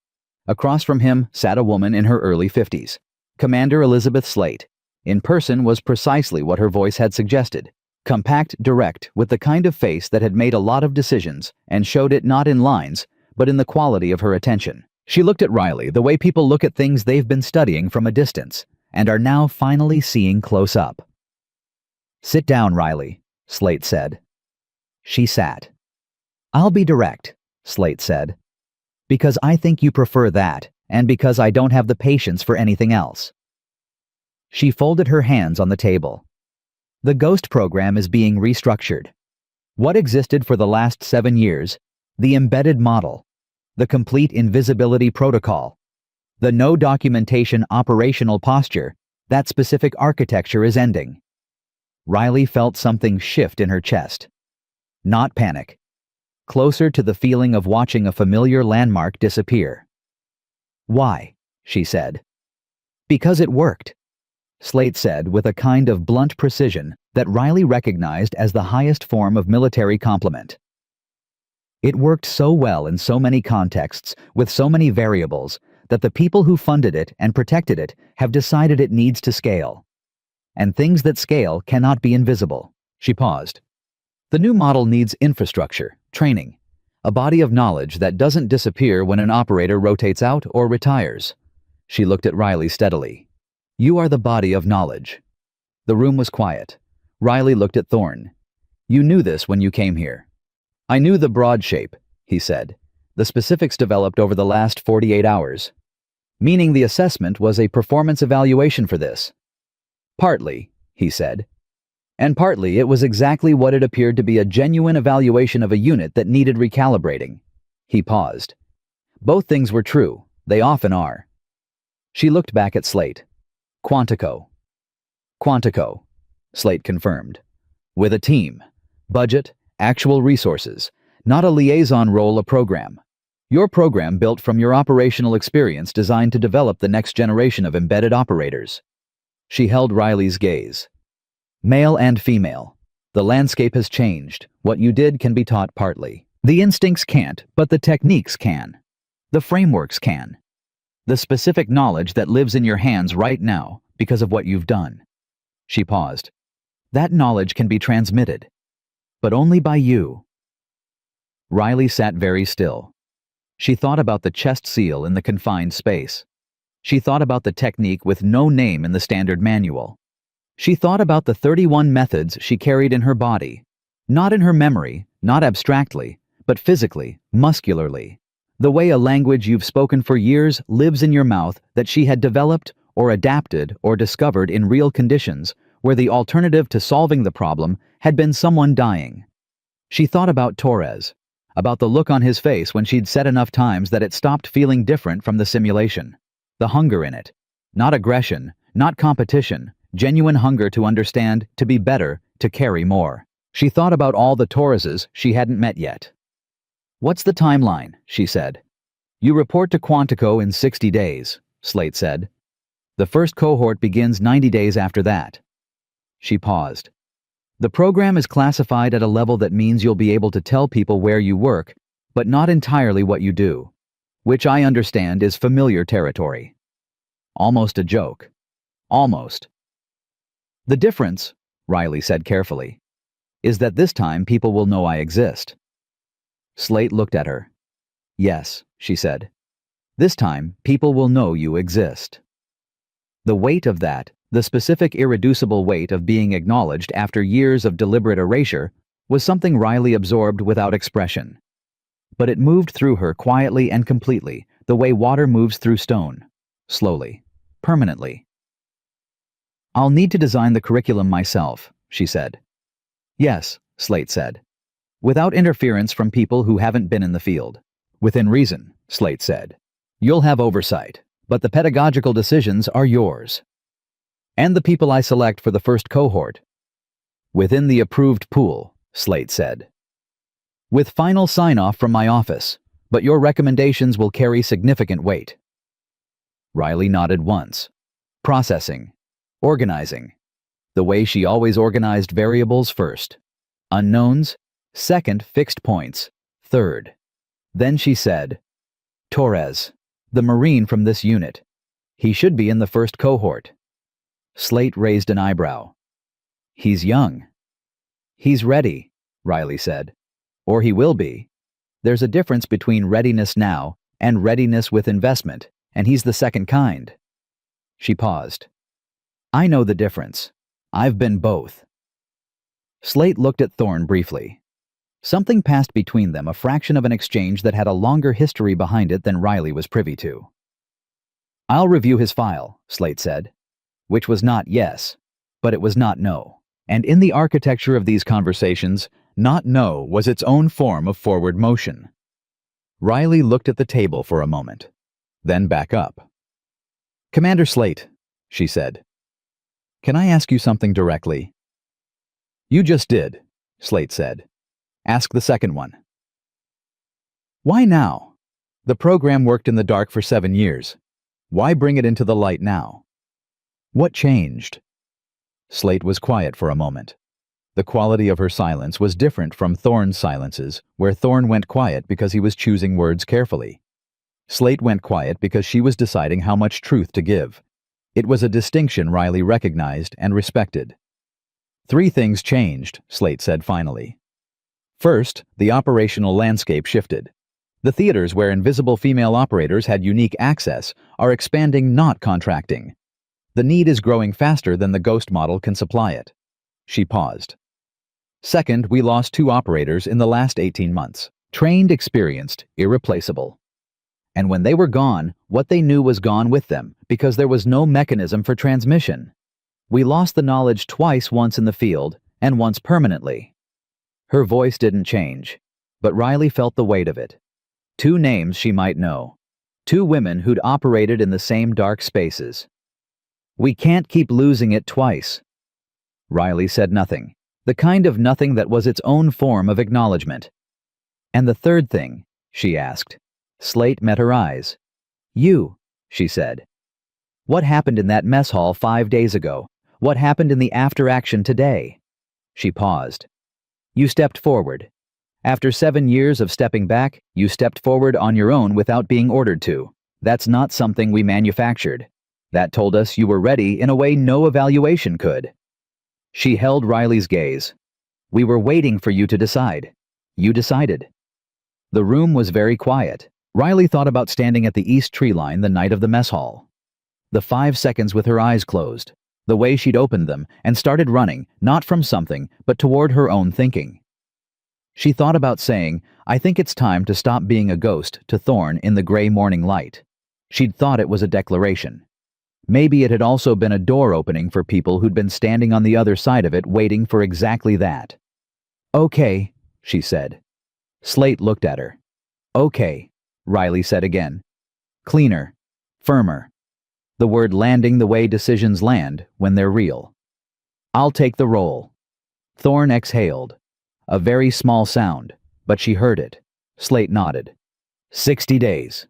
Across from him sat a woman in her early 50s. Commander Elizabeth Slate. In person was precisely what her voice had suggested. Compact, direct, with the kind of face that had made a lot of decisions and showed it not in lines, but in the quality of her attention. She looked at Riley the way people look at things they've been studying from a distance and are now finally seeing close up. "Sit down, Riley," Slate said. She sat. "I'll be direct," Slate said. "Because I think you prefer that, and because I don't have the patience for anything else." She folded her hands on the table. "The GHOST program is being restructured. What existed for the last 7 years, the embedded model, the complete invisibility protocol, the no documentation operational posture, that specific architecture is ending. Riley felt something shift in her chest. Not panic. Closer to the feeling of watching a familiar landmark disappear. "Why?" she said. "Because it worked," Slate said with a kind of blunt precision that Riley recognized as the highest form of military compliment. It worked so well in so many contexts, with so many variables, that the people who funded it and protected it have decided it needs to scale. And things that scale cannot be invisible. She paused. The new model needs infrastructure, training, a body of knowledge that doesn't disappear when an operator rotates out or retires. She looked at Riley steadily. "You are the body of knowledge." The room was quiet. Riley looked at Thorne. "You knew this when you came here." "I knew the broad shape," he said. "The specifics developed over the last 48 hours. Meaning the assessment was a performance evaluation for this." "Partly," he said. "And partly it was exactly what it appeared to be, a genuine evaluation of a unit that needed recalibrating." He paused. "Both things were true. They often are." She looked back at Slate. "Quantico." "Quantico," Slate confirmed. "With a team, budget, actual resources, not a liaison role, a program. Your program built from your operational experience designed to develop the next generation of embedded operators." She held Riley's gaze. "Male and female. The landscape has changed. What you did can be taught partly. The instincts can't, but the techniques can. The frameworks can. The specific knowledge that lives in your hands right now because of what you've done." She paused. "That knowledge can be transmitted. But only by you." Riley sat very still. She thought about the chest seal in the confined space. She thought about the technique with no name in the standard manual. She thought about the 31 methods she carried in her body. Not in her memory, not abstractly, but physically, muscularly. The way a language you've spoken for years lives in your mouth, that she had developed or adapted or discovered in real conditions where the alternative to solving the problem had been someone dying. She thought about Torres, about the look on his face when she'd said enough times that it stopped feeling different from the simulation. The hunger in it. Not aggression, not competition, genuine hunger to understand, to be better, to carry more. She thought about all the Torreses she hadn't met yet. "What's the timeline?" she said. "You report to Quantico in 60 days, Slate said. "The first cohort begins 90 days after that." She paused. "The program is classified at a level that means you'll be able to tell people where you work, but not entirely what you do, which I understand is familiar territory." Almost a joke. Almost. "The difference," Riley said carefully, "is that this time people will know I exist." Slate looked at her. "Yes," she said. "This time people will know you exist." The weight of that, the specific irreducible weight of being acknowledged after years of deliberate erasure, was something Riley absorbed without expression. But it moved through her quietly and completely, the way water moves through stone. Slowly. Permanently. "I'll need to design the curriculum myself," she said. "Yes," Slate said. "Without interference from people who haven't been in the field." "Within reason," Slate said. "You'll have oversight, but the pedagogical decisions are yours." "And the people I select for the first cohort." "Within the approved pool," Slate said. "With final sign-off from my office, but your recommendations will carry significant weight." Riley nodded once. Processing. Organizing. The way she always organized variables first. Unknowns. Second, fixed points. Third. Then she said, "Torres, the Marine from this unit. He should be in the first cohort." Slate raised an eyebrow. "He's young." "He's ready," Riley said. "Or he will be. There's a difference between readiness now and readiness with investment, and he's the second kind." She paused. "I know the difference. I've been both." Slate looked at Thorne briefly. Something passed between them, a fraction of an exchange that had a longer history behind it than Riley was privy to. "I'll review his file," Slate said. Which was not yes, but it was not no. And in the architecture of these conversations, not no was its own form of forward motion. Riley looked at the table for a moment, then back up. "Commander Slate," she said. "Can I ask you something directly?" You just did, Slate said. Ask the second one. Why now? The program worked in the dark for 7 years. Why bring it into the light now? What changed? Slate was quiet for a moment. The quality of her silence was different from Thorn's silences, where Thorn went quiet because he was choosing words carefully. Slate went quiet because she was deciding how much truth to give. It was a distinction Riley recognized and respected. 3 things changed, Slate said finally. First, the operational landscape shifted. The theaters where invisible female operators had unique access are expanding, not contracting. The need is growing faster than the ghost model can supply it. She paused. Second, we lost 2 operators in the last 18 months. Trained, experienced, irreplaceable. And when they were gone, what they knew was gone with them, because there was no mechanism for transmission. We lost the knowledge twice, once in the field, and once permanently. Her voice didn't change, but Riley felt the weight of it. 2 names she might know. 2 women who'd operated in the same dark spaces. We can't keep losing it twice. Riley said nothing, the kind of nothing that was its own form of acknowledgement. And the third thing, she asked. Slate met her eyes. You, she said. What happened in that mess hall 5 days ago? What happened in the after-action today? She paused. You stepped forward. After 7 years of stepping back, you stepped forward on your own without being ordered to. That's not something we manufactured. That told us you were ready in a way no evaluation could. She held Riley's gaze. We were waiting for you to decide. You decided. The room was very quiet. Riley thought about standing at the east tree line the night of the mess hall. The 5 seconds with her eyes closed, the way she'd opened them and started running, not from something, but toward her own thinking. She thought about saying, I think it's time to stop being a ghost, to Thorn in the gray morning light. She'd thought it was a declaration. Maybe it had also been a door opening for people who'd been standing on the other side of it waiting for exactly that. Okay, she said. Slate looked at her. Okay, Riley said again. Cleaner. Firmer. The word landing the way decisions land when they're real. I'll take the role. Thorn exhaled. A very small sound, but she heard it. Slate nodded. 60 days.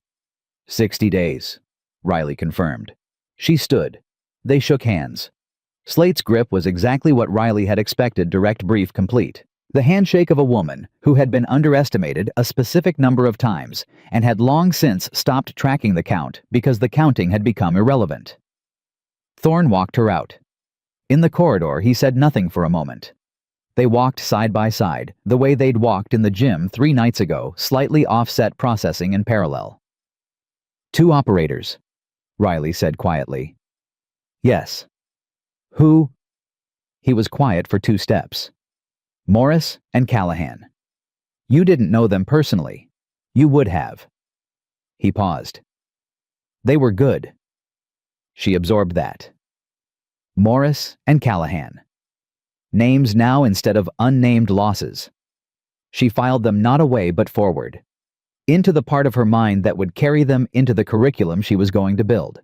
60 days, Riley confirmed. She stood. They shook hands. Slate's grip was exactly what Riley had expected, direct, brief, complete. The handshake of a woman who had been underestimated a specific number of times and had long since stopped tracking the count because the counting had become irrelevant. Thorn walked her out. In the corridor, he said nothing for a moment. They walked side by side, the way they'd walked in the gym 3 nights ago, slightly offset, processing in parallel. 2 operators, Riley said quietly. Yes. Who? He was quiet for 2 steps. Morris and Callahan. You didn't know them personally. You would have. He paused. They were good. She absorbed that. Morris and Callahan. Names now instead of unnamed losses. She filed them not away but forward. Into the part of her mind that would carry them into the curriculum she was going to build.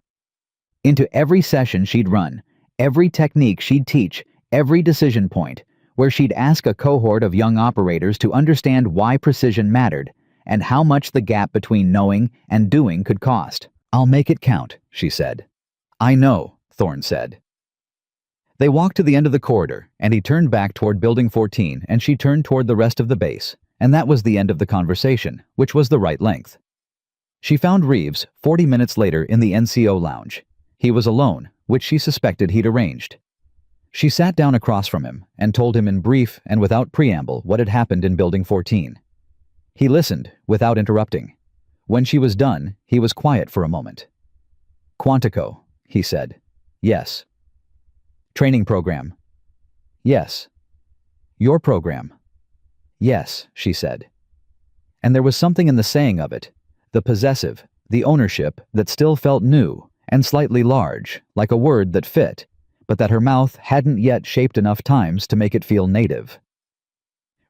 Into every session she'd run, every technique she'd teach, every decision point, where she'd ask a cohort of young operators to understand why precision mattered and how much the gap between knowing and doing could cost. I'll make it count, she said. I know, Thorn said. They walked to the end of the corridor, and he turned back toward Building 14, and she turned toward the rest of the base, and that was the end of the conversation, which was the right length. She found Reeves 40 minutes later in the NCO lounge. He was alone, which she suspected he'd arranged. She sat down across from him and told him in brief and without preamble what had happened in Building 14. He listened without interrupting. When she was done, he was quiet for a moment. Quantico, he said. Yes. Training program. Yes. Your program. Yes, she said. And there was something in the saying of it, the possessive, the ownership, that still felt new and slightly large, like a word that fit, but that her mouth hadn't yet shaped enough times to make it feel native.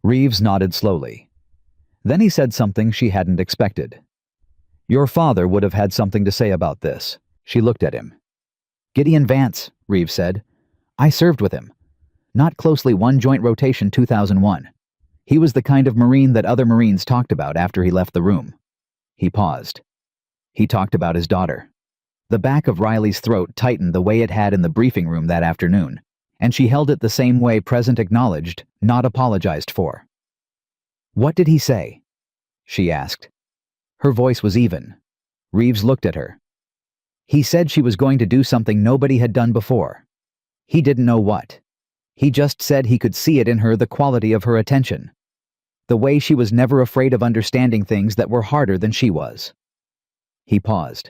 Reeves nodded slowly. Then he said something she hadn't expected. Your father would have had something to say about this. She looked at him. Gideon Vance, Reeves said. I served with him. not closely one joint rotation 2001. He was the kind of Marine that other Marines talked about after he left the room. He paused. He talked about his daughter. The back of Riley's throat tightened the way it had in the briefing room that afternoon, and she held it the same way Present acknowledged, not apologized for. "What did he say?" she asked. Her voice was even. Reeves looked at her. "He said she was going to do something nobody had done before. He didn't know what. He just said he could see it in her, the quality of her attention. The way she was never afraid of understanding things that were harder than she was." He paused.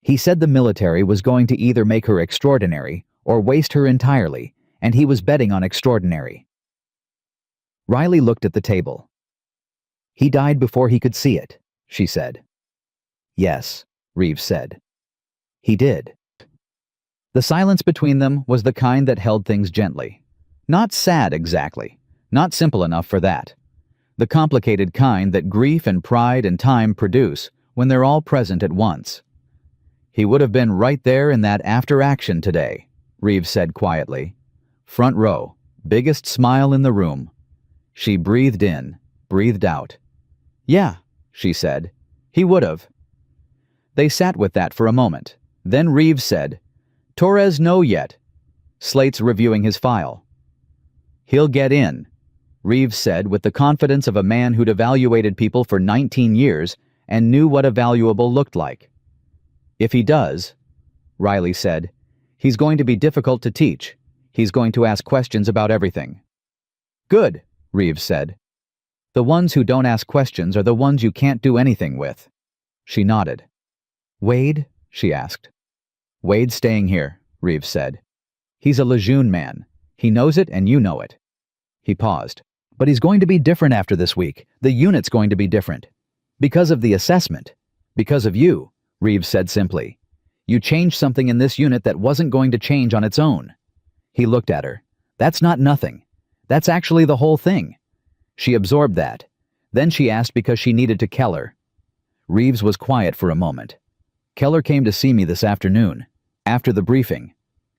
He said the military was going to either make her extraordinary or waste her entirely, and he was betting on extraordinary. Riley looked at the table. "He died before he could see it," she said. "Yes," Reeves said. "He did." The silence between them was the kind that held things gently. Not sad exactly, not simple enough for that. The complicated kind that grief and pride and time produce when they're all present at once. "He would have been right there in that after action today," Reeves said quietly. "Front row, biggest smile in the room." She breathed in, breathed out. "Yeah," she said. "He would have." They sat with that for a moment. Then Reeves said, "Torres no yet." Slate's reviewing his file. "He'll get in," Reeves said with the confidence of a man who'd evaluated people for 19 years and knew what evaluable looked like. "If he does," Riley said, "he's going to be difficult to teach. He's going to ask questions about everything." "Good," Reeves said. "The ones who don't ask questions are the ones you can't do anything with." She nodded. "Wade?" she asked. "Wade's staying here," Reeves said. "He's a Lejeune man. He knows it and you know it." He paused. "But he's going to be different after this week. The unit's going to be different. Because of the assessment. Because of you," Reeves said simply. "You changed something in this unit that wasn't going to change on its own." He looked at her. "That's not nothing. That's actually the whole thing." She absorbed that. Then she asked because she needed to Keller. Reeves was quiet for a moment. "Keller came to see me this afternoon, after the briefing."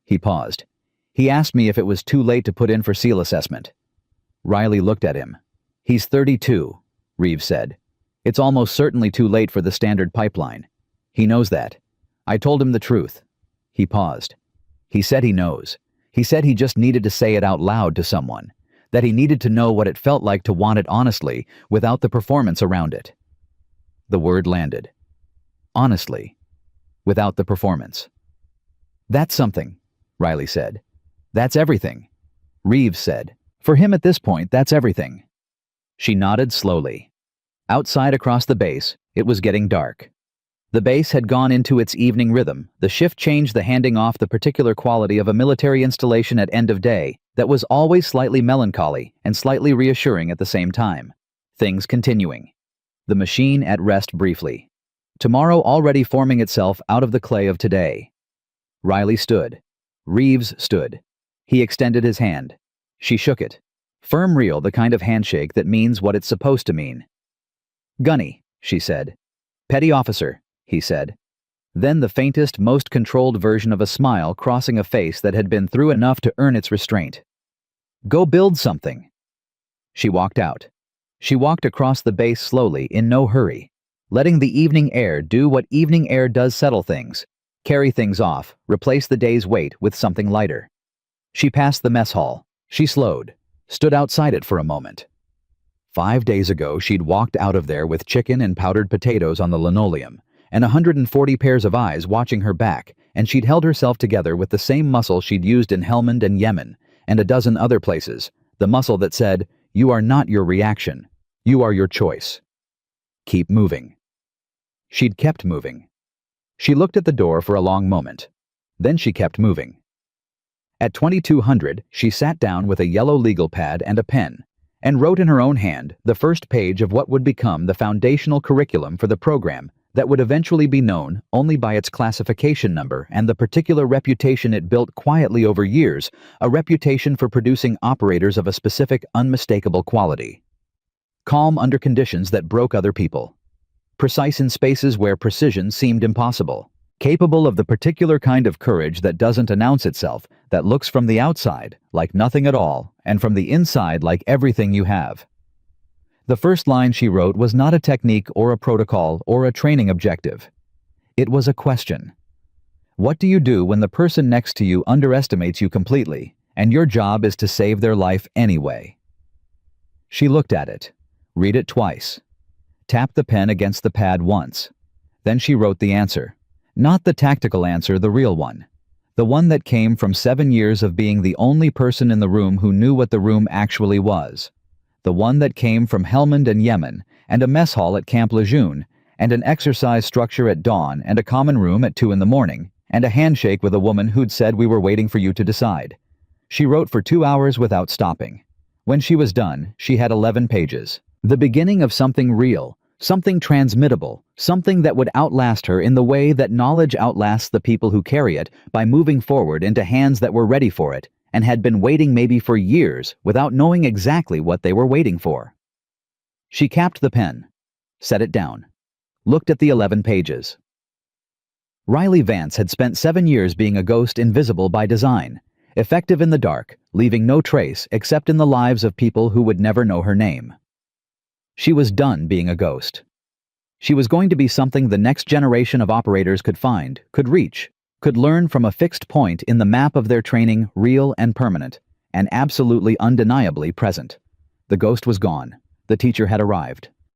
He paused. "He asked me if it was too late to put in for SEAL assessment." Riley looked at him. "He's 32, Reeves said. "It's almost certainly too late for the standard pipeline. He knows that. I told him the truth." He paused. "He said he knows. He said he just needed to say it out loud to someone, that he needed to know what it felt like to want it honestly, without the performance around it." The word landed. Honestly. Without the performance. "That's something," Riley said. "That's everything," Reeves said. "For him at this point, that's everything." She nodded slowly. Outside across the base, it was getting dark. The base had gone into its evening rhythm. The shift changed the handing off the particular quality of a military installation at end of day that was always slightly melancholy and slightly reassuring at the same time. Things continuing. The machine at rest briefly. Tomorrow already forming itself out of the clay of today. Riley stood. Reeves stood. He extended his hand. She shook it. Firm, real, the kind of handshake that means what it's supposed to mean. "Gunny," she said. "Petty officer," he said. Then the faintest, most controlled version of a smile crossing a face that had been through enough to earn its restraint. "Go build something." She walked out. She walked across the base slowly, in no hurry, letting the evening air do what evening air does, settle things, carry things off, replace the day's weight with something lighter. She passed the mess hall. She slowed, stood outside it for a moment. 5 days ago, she'd walked out of there with chicken and powdered potatoes on the linoleum, and 140 pairs of eyes watching her back, and she'd held herself together with the same muscle she'd used in Helmand and Yemen, and a dozen other places, the muscle that said, "You are not your reaction. You are your choice. Keep moving." She'd kept moving. She looked at the door for a long moment. Then she kept moving. At 2200, she sat down with a yellow legal pad and a pen, and wrote in her own hand the first page of what would become the foundational curriculum for the program that would eventually be known only by its classification number and the particular reputation it built quietly over years, a reputation for producing operators of a specific, unmistakable quality. Calm under conditions that broke other people. Precise in spaces where precision seemed impossible. capable of the particular kind of courage that doesn't announce itself, that looks from the outside like nothing at all, and from the inside like everything you have. The first line she wrote was not a technique or a protocol or a training objective. It was a question. What do you do when the person next to you underestimates you completely, and your job is to save their life anyway? She looked at it. Read it twice. Tapped the pen against the pad once. Then she wrote the answer. Not the tactical answer, the real one. The one that came from 7 years of being the only person in the room who knew what the room actually was. The one that came from Helmand and Yemen, and a mess hall at Camp Lejeune, and an exercise structure at dawn, and a common room at 2 in the morning, and a handshake with a woman who'd said we were waiting for you to decide. She wrote for 2 hours without stopping. When she was done, she had 11 pages. The beginning of something real, something transmittable, something that would outlast her in the way that knowledge outlasts the people who carry it by moving forward into hands that were ready for it and had been waiting maybe for years without knowing exactly what they were waiting for. She capped the pen, set it down, looked at the 11 pages. Riley Vance had spent 7 years being a ghost invisible by design, effective in the dark, leaving no trace except in the lives of people who would never know her name. She was done being a ghost. She was going to be something the next generation of operators could find, could reach, could learn from a fixed point in the map of their training, real and permanent, and absolutely undeniably present. The ghost was gone. The teacher had arrived.